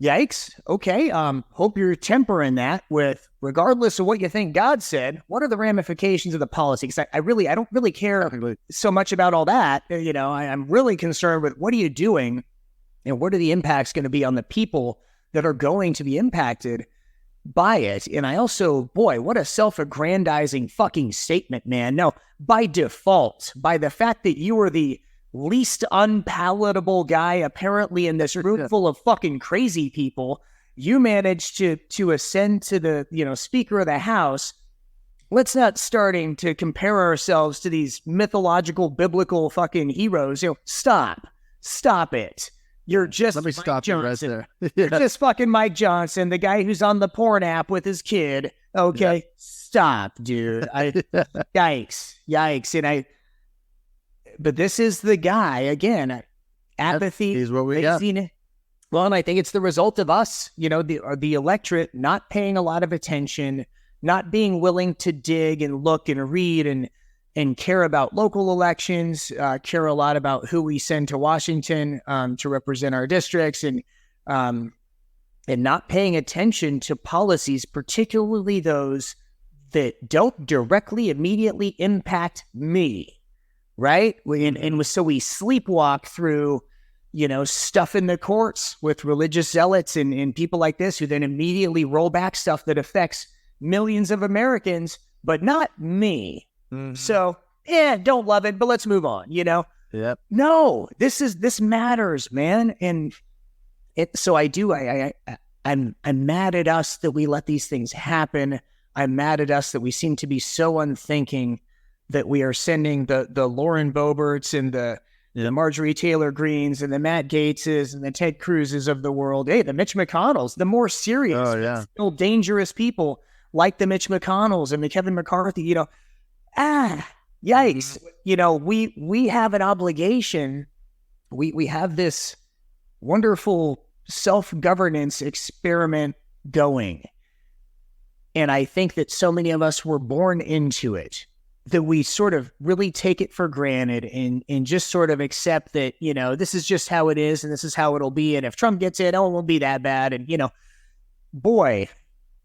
yikes. Okay. Hope you're tempering that with, regardless of what you think God said, what are the ramifications of the policy? Because I don't really care so much about all that. I'm really concerned with what are you doing and what are the impacts going to be on the people that are going to be impacted by it. And I also, boy, what a self-aggrandizing fucking statement, man. No, by default, by the fact that you are the least unpalatable guy apparently in this room full of fucking crazy people, you managed to ascend to the, Speaker of the House. Let's not starting to compare ourselves to these mythological, biblical fucking heroes. Stop it. You're just Let me Mike stop Johnson. you right there. You're just fucking Mike Johnson, the guy who's on the porn app with his kid. Okay, stop, dude. Yikes. But this is the guy again. Apathy. He's what we got. Well, and I think it's the result of us, the electorate not paying a lot of attention, not being willing to dig and look and read and and care about local elections, care a lot about who we send to Washington to represent our districts, and not paying attention to policies, particularly those that don't directly, immediately impact me, right? So we sleepwalk through, stuff in the courts with religious zealots and people like this who then immediately roll back stuff that affects millions of Americans, but not me. Mm-hmm. So, don't love it, but let's move on, Yep. No, this matters, man. And I'm mad at us that we let these things happen. I'm mad at us that we seem to be so unthinking that we are sending the Lauren Boeberts and the Marjorie Taylor Greens and the Matt Gaetzes and the Ted Cruzes of the world. Hey, the Mitch McConnells, the more serious, still dangerous people like the Mitch McConnells and the Kevin McCarthy, yikes. We have an obligation. We have this wonderful self-governance experiment going. And I think that so many of us were born into it, that we sort of really take it for granted and just sort of accept that, this is just how it is and this is how it'll be. And if Trump gets in, it won't be that bad. And, boy,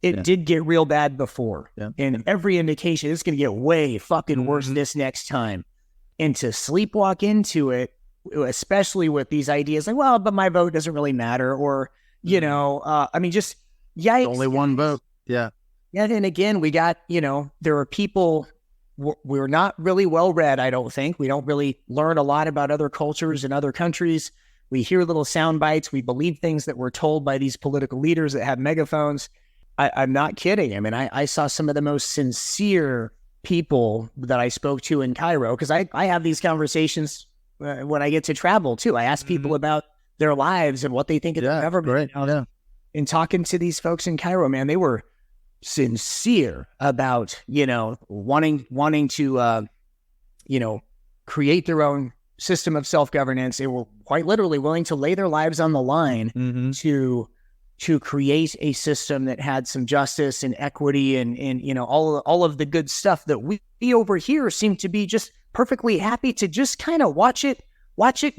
it did get real bad before. Yeah. And every indication it's going to get way fucking worse this next time. And to sleepwalk into it, especially with these ideas like, well, but my vote doesn't really matter. Or, just yikes. Only one vote. Yeah. Yeah. And again, we got, there are people, we're not really well read, I don't think. We don't really learn a lot about other cultures and other countries. We hear little sound bites. We believe things that we're told by these political leaders that have megaphones. I'm not kidding. I mean, I saw some of the most sincere people that I spoke to in Cairo, because I have these conversations when I get to travel too. I ask people about their lives and what they think of the government. Great. And talking to these folks in Cairo, man, they were sincere about, wanting to, create their own system of self-governance. They were quite literally willing to lay their lives on the line to create a system that had some justice and equity and all of the good stuff that we over here seem to be just perfectly happy to just kind of watch it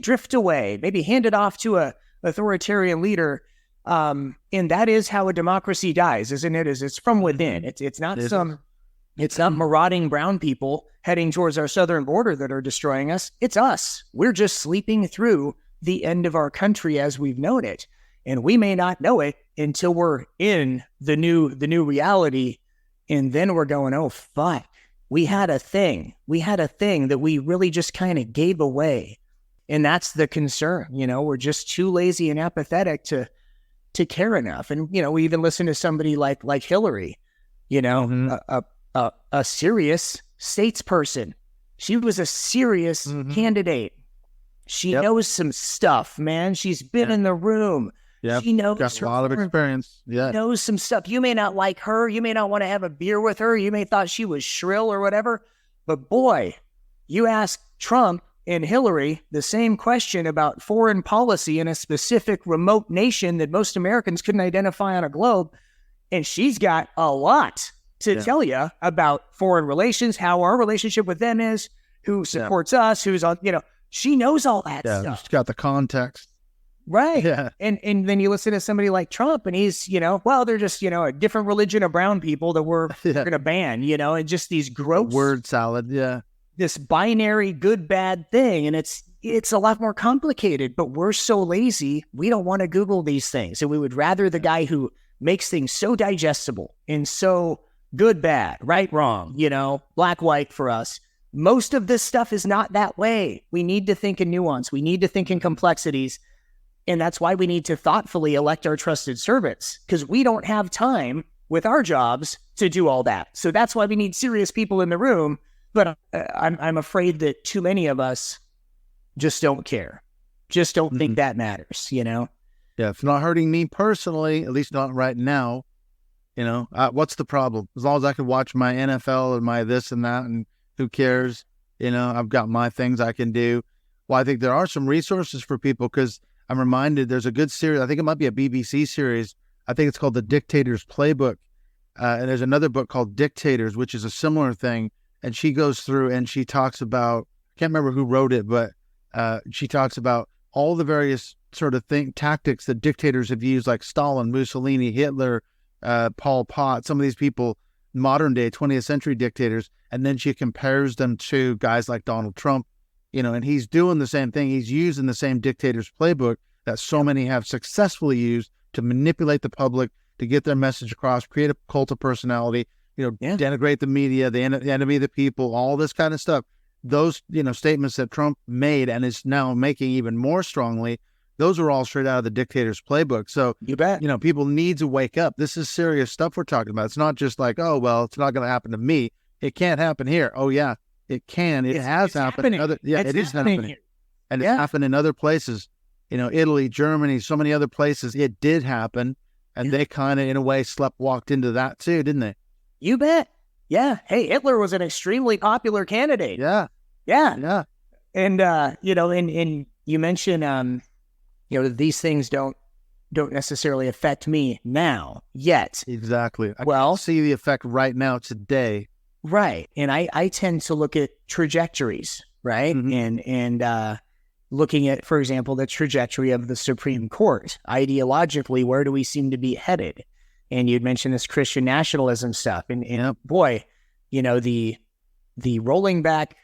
drift away, maybe hand it off to a authoritarian leader. And that is how a democracy dies, isn't it? It's from within. It's not marauding brown people heading towards our southern border that are destroying us. It's us. We're just sleeping through the end of our country as we've known it. And we may not know it until we're in the new reality. And then we're going, oh, fuck, we had a thing that we really just kind of gave away. And that's the concern. We're just too lazy and apathetic to care enough. And, we even listen to somebody like Hillary, a serious statesperson. She was a serious candidate. She knows some stuff, man. She's been in the room. Yeah, she knows got a lot of experience. Yeah, knows some stuff. You may not like her. You may not want to have a beer with her. You may thought she was shrill or whatever. But boy, you ask Trump and Hillary the same question about foreign policy in a specific remote nation that most Americans couldn't identify on a globe, and she's got a lot to tell you about foreign relations, how our relationship with them is, who supports us, who's on. She knows all that stuff. She's got the context. Right. Yeah. And then you listen to somebody like Trump and he's, they're just, a different religion of brown people that we're going to ban, and just these gross word salad. Yeah. This binary good, bad thing. And it's a lot more complicated, but we're so lazy. We don't want to Google these things. And we would rather the guy who makes things so digestible and so good, bad, right, wrong, black, white for us. Most of this stuff is not that way. We need to think in nuance. We need to think in complexities. And that's why we need to thoughtfully elect our trusted servants, because we don't have time with our jobs to do all that. So that's why we need serious people in the room. But I'm afraid that too many of us just don't care, just don't think that matters, Yeah, it's not hurting me personally, at least not right now. What's the problem? As long as I can watch my NFL and my this and that, and who cares? I've got my things I can do. Well, I think there are some resources for people, because I'm reminded there's a good series. I think it might be a BBC series. I think it's called The Dictator's Playbook. And there's another book called Dictators, which is a similar thing. and she goes through and she talks about, I can't remember who wrote it, but she talks about all the various sort of tactics that dictators have used, like Stalin, Mussolini, Hitler, Pol Pot, some of these people, modern day 20th century dictators. And then she compares them to guys like Donald Trump, and he's doing the same thing. He's using the same dictator's playbook that so many have successfully used to manipulate the public, to get their message across, create a cult of personality, denigrate the media, the enemy of the people, all this kind of stuff. Those, statements that Trump made and is now making even more strongly, those are all straight out of the dictator's playbook. So, you bet. People need to wake up. This is serious stuff we're talking about. It's not just like, oh, well, it's not going to happen to me. It can't happen here. Oh, yeah, it can. It has happened. It is happening. And it's happened in other places. Italy, Germany, so many other places. It did happen. And they kind of, in a way, walked into that too, didn't they? You bet. Yeah. Hey, Hitler was an extremely popular candidate. Yeah. Yeah. And, and you mentioned, these things don't necessarily affect me now yet. Exactly. I can see the effect right now today. Right. And I tend to look at trajectories, right? Mm-hmm. And looking at, for example, the trajectory of the Supreme Court. Ideologically, where do we seem to be headed? And you'd mentioned this Christian nationalism stuff. And boy, the rolling back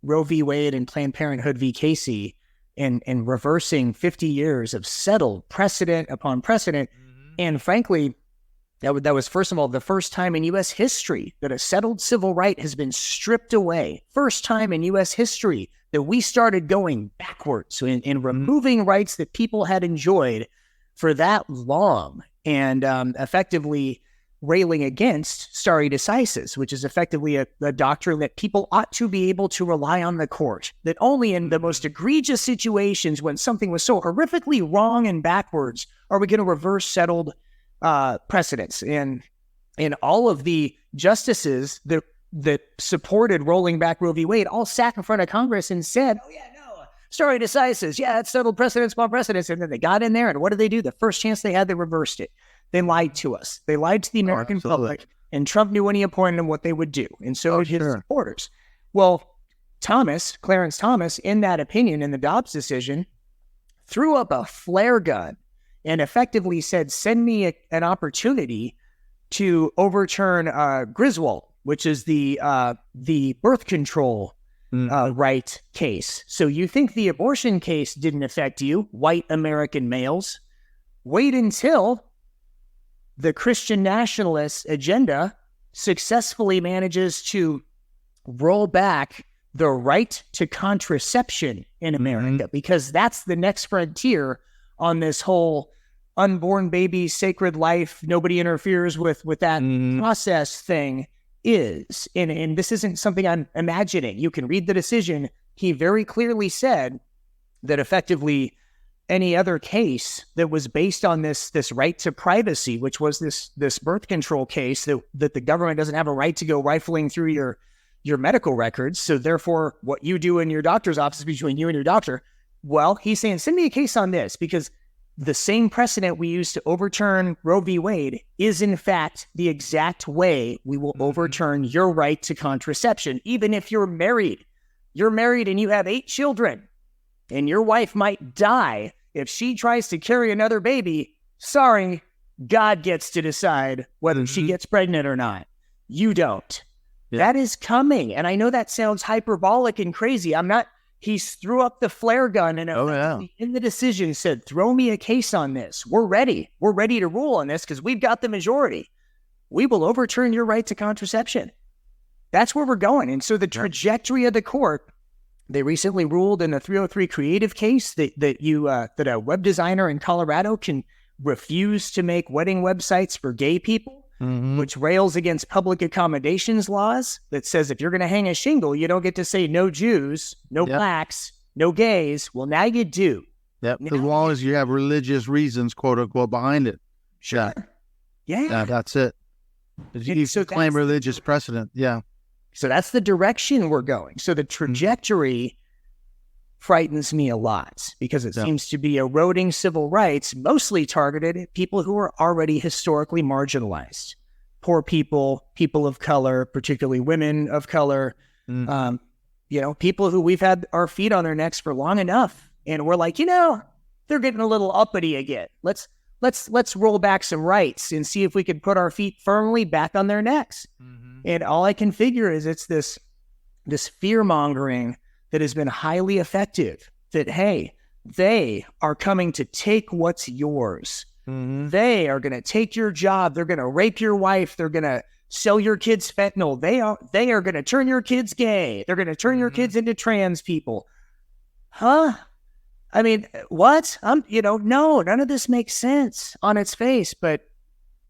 Roe v. Wade and Planned Parenthood v. Casey and reversing 50 years of settled precedent upon precedent. Mm-hmm. And frankly, that was, first of all, the first time in U.S. history that a settled civil right has been stripped away. First time in U.S. history that we started going backwards in removing rights that people had enjoyed for that long, and effectively railing against stare decisis, which is effectively a doctrine that people ought to be able to rely on the court, that only in the most egregious situations when something was so horrifically wrong and backwards are we going to reverse settled precedents. And all of the justices that supported rolling back Roe v. Wade all sat in front of Congress and said, oh yeah, no, stare decisis, yeah, it's settled precedents upon precedents. And then they got in there, and what did they do? The first chance they had, they reversed it. They lied to us. They lied to the American public, and Trump knew when he appointed them what they would do. And so did his supporters. Well, Clarence Thomas, in that opinion, in the Dobbs decision, threw up a flare gun and effectively said, send me an opportunity to overturn Griswold, which is the birth control right case. So you think the abortion case didn't affect you, white American males? Wait until the Christian nationalist agenda successfully manages to roll back the right to contraception in America, because that's the next frontier on this whole unborn baby, sacred life, nobody interferes with that process thing is. And this isn't something I'm imagining. You can read the decision. He very clearly said that effectively any other case that was based on this right to privacy, which was this birth control case that the government doesn't have a right to go rifling through your medical records. So therefore, what you do in your doctor's office is between you and your doctor. Well, he's saying, send me a case on this, because the same precedent we used to overturn Roe v. Wade is in fact the exact way we will overturn your right to contraception. Even if you're married and you have 8 children and your wife might die if she tries to carry another baby, sorry, God gets to decide whether she gets pregnant or not. You don't. Yeah. That is coming. And I know that sounds hyperbolic and crazy. He threw up the flare gun and in the decision said, throw me a case on this. We're ready. We're ready to rule on this because we've got the majority. We will overturn your right to contraception. That's where we're going. And so the trajectory of the court, they recently ruled in a 303 creative case that a web designer in Colorado can refuse to make wedding websites for gay people, which rails against public accommodations laws that says if you're going to hang a shingle, you don't get to say no Jews, no blacks, no gays. Well, now you do. Yep. As long as you have religious reasons, quote unquote, behind it. Sure. Yeah. That's it. You claim religious precedent. Yeah. So that's the direction we're going. So the trajectory frightens me a lot because it seems to be eroding civil rights, mostly targeted at people who are already historically marginalized. poor people, people of color, particularly women of color, people who we've had our feet on their necks for long enough. And we're like, they're getting a little uppity again. Let's roll back some rights and see if we can put our feet firmly back on their necks. And all I can figure is it's this fear mongering that has been highly effective, that, hey, they are coming to take what's yours. They are going to take your job. They're going to rape your wife. They're going to sell your kids fentanyl. They are going to turn your kids gay. They're going to turn your kids into trans people. Huh? I mean, what? No, none of this makes sense on its face, but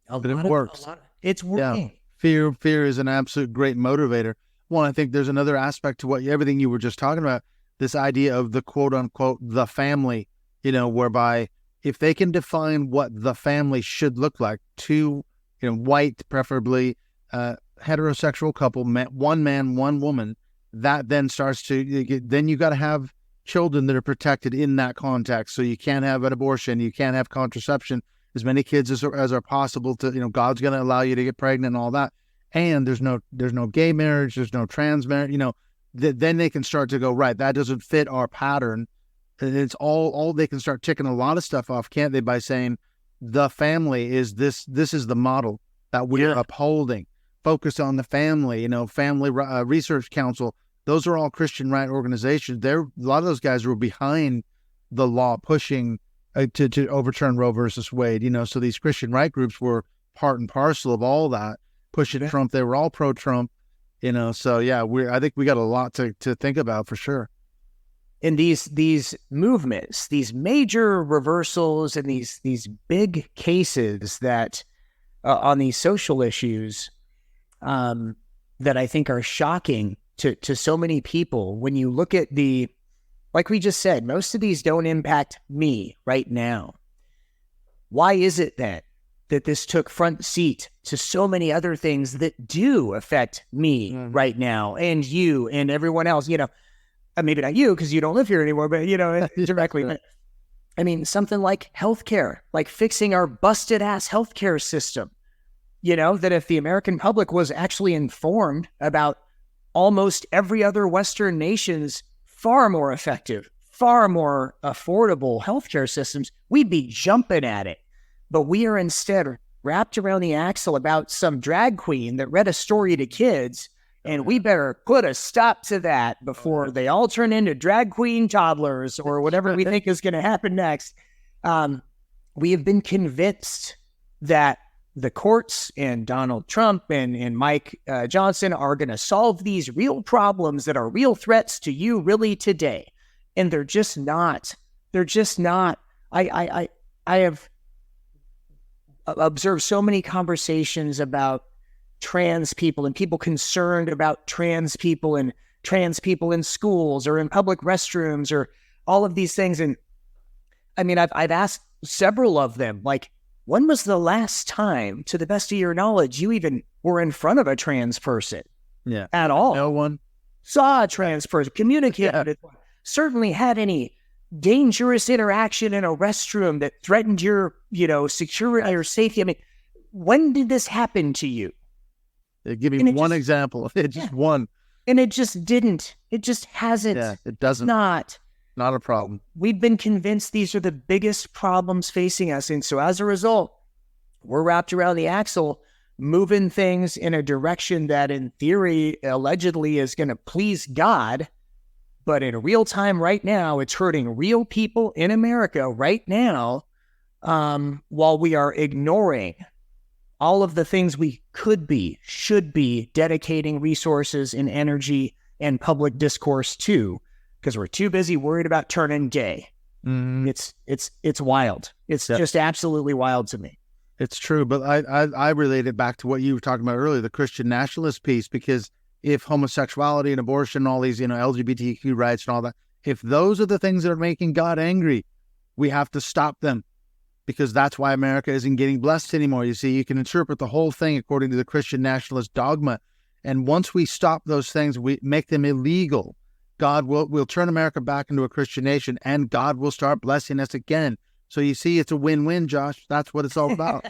it works. It's working. Yeah. Fear is an absolute great motivator. Well, I think there's another aspect to everything you were just talking about, this idea of the quote unquote, the family, whereby if they can define what the family should look like, two, white, preferably, heterosexual couple, one man, one woman, that then starts to, then you got to have children that are protected in that context. So you can't have an abortion, you can't have contraception, as many kids as are possible to, God's going to allow you to get pregnant and all that. And there's no gay marriage, there's no trans marriage, then they can start to go, right, that doesn't fit our pattern. And it's all they can start ticking a lot of stuff off, can't they, by saying the family is this is the model that we're upholding. Focus on the family, Family Research Council. Those are all Christian right organizations. A lot of those guys were behind the law pushing to overturn Roe versus Wade, so these Christian right groups were part and parcel of all that, pushing Trump. They were all pro-Trump, so yeah, I think we got a lot to think about for sure. And these movements, these major reversals and these big cases that on these social issues that I think are shocking to so many people. When you look at like we just said, most of these don't impact me right now. Why is it then that this took front seat to so many other things that do affect me right now, and you and everyone else? Maybe not you because you don't live here anymore, but directly. I mean, something like healthcare, like fixing our busted ass healthcare system. That if the American public was actually informed about almost every other Western nation's far more effective, far more affordable healthcare systems, we'd be jumping at it. But we are instead wrapped around the axle about some drag queen that read a story to kids, and we better put a stop to that before they all turn into drag queen toddlers or whatever we think is going to happen next. We have been convinced that the courts and Donald Trump and Mike Johnson are going to solve these real problems that are real threats to you really today. And they're just not. They're just not. I have observed so many conversations about trans people and people concerned about trans people in schools or in public restrooms or all of these things. And I mean, I've asked several of them, like, when was the last time, to the best of your knowledge, you even were in front of a trans person? Yeah. At all. No one saw a trans person, communicated, certainly had any dangerous interaction in a restroom that threatened your, security or safety. I mean, when did this happen to you? Give me one example. Just one. And it just didn't. It just hasn't. Yeah, it doesn't. Not a problem. We've been convinced these are the biggest problems facing us. And so as a result, we're wrapped around the axle, moving things in a direction that in theory, allegedly is going to please God. But in real time right now, it's hurting real people in America right now, while we are ignoring all of the things we should be dedicating resources and energy and public discourse to, because we're too busy worried about turning gay. It's wild. It's just absolutely wild to me. It's true, but I relate it back to what you were talking about earlier, the Christian nationalist piece, because if homosexuality and abortion, all these, LGBTQ rights and all that, if those are the things that are making God angry, we have to stop them, because that's why America isn't getting blessed anymore. You see, you can interpret the whole thing according to the Christian nationalist dogma. And once we stop those things, we make them illegal, God will turn America back into a Christian nation, and God will start blessing us again. So you see, it's a win-win, Josh. That's what it's all about,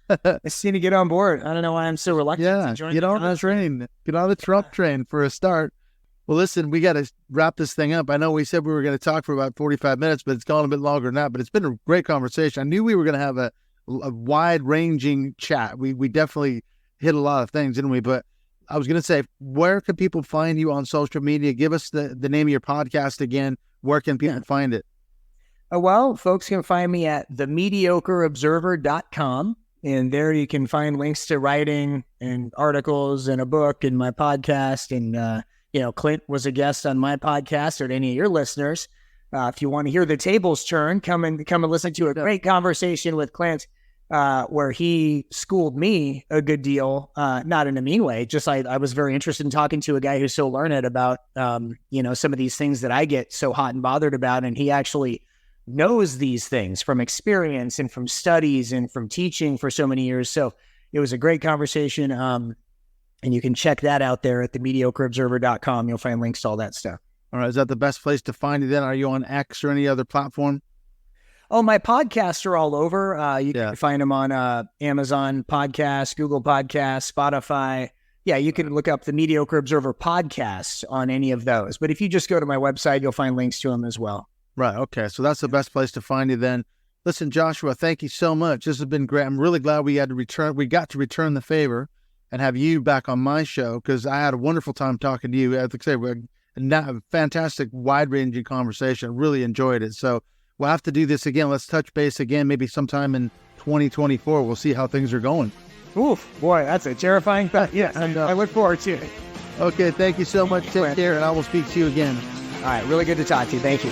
I just need to get on board. I don't know why I'm so reluctant to join. Get on the train. Get on the Trump train for a start. Well, listen, we got to wrap this thing up. I know we said we were going to talk for about 45 minutes, but it's gone a bit longer than that. But it's been a great conversation. I knew we were going to have a wide-ranging chat. We definitely hit a lot of things, didn't we? But I was going to say, where can people find you on social media? Give us the name of your podcast again. Where can people find it? Well, folks can find me at themediocreobserver.com. And there you can find links to writing and articles and a book and my podcast. And, Clint was a guest on my podcast, or to any of your listeners. If you want to hear the tables turn, come and listen to a great conversation with Clint, where he schooled me a good deal, not in a mean way. Just I was very interested in talking to a guy who's so learned about, some of these things that I get so hot and bothered about. And he actually knows these things from experience and from studies and from teaching for so many years. So it was a great conversation. And you can check that out there at themediocreobserver.com. You'll find links to all that stuff. All right. Is that the best place to find you then? Are you on X or any other platform? Oh, my podcasts are all over. You can find them on Amazon Podcasts, Google Podcasts, Spotify. Yeah, you can look up the Mediocre Observer podcast on any of those. But if you just go to my website, you'll find links to them as well. Right. Okay. So that's the best place to find you then. Listen, Joshua, thank you so much. This has been great. I'm really glad we got to return the favor and have you back on my show, because I had a wonderful time talking to you. As I say, we're a fantastic, wide-ranging conversation. Really enjoyed it. So we'll have to do this again. Let's touch base again, maybe sometime in 2024. We'll see how things are going. Oof, boy, that's a terrifying thought. Yes, I look forward to it. Okay, thank you so much. Take care, and I will speak to you again. All right, really good to talk to you. Thank you.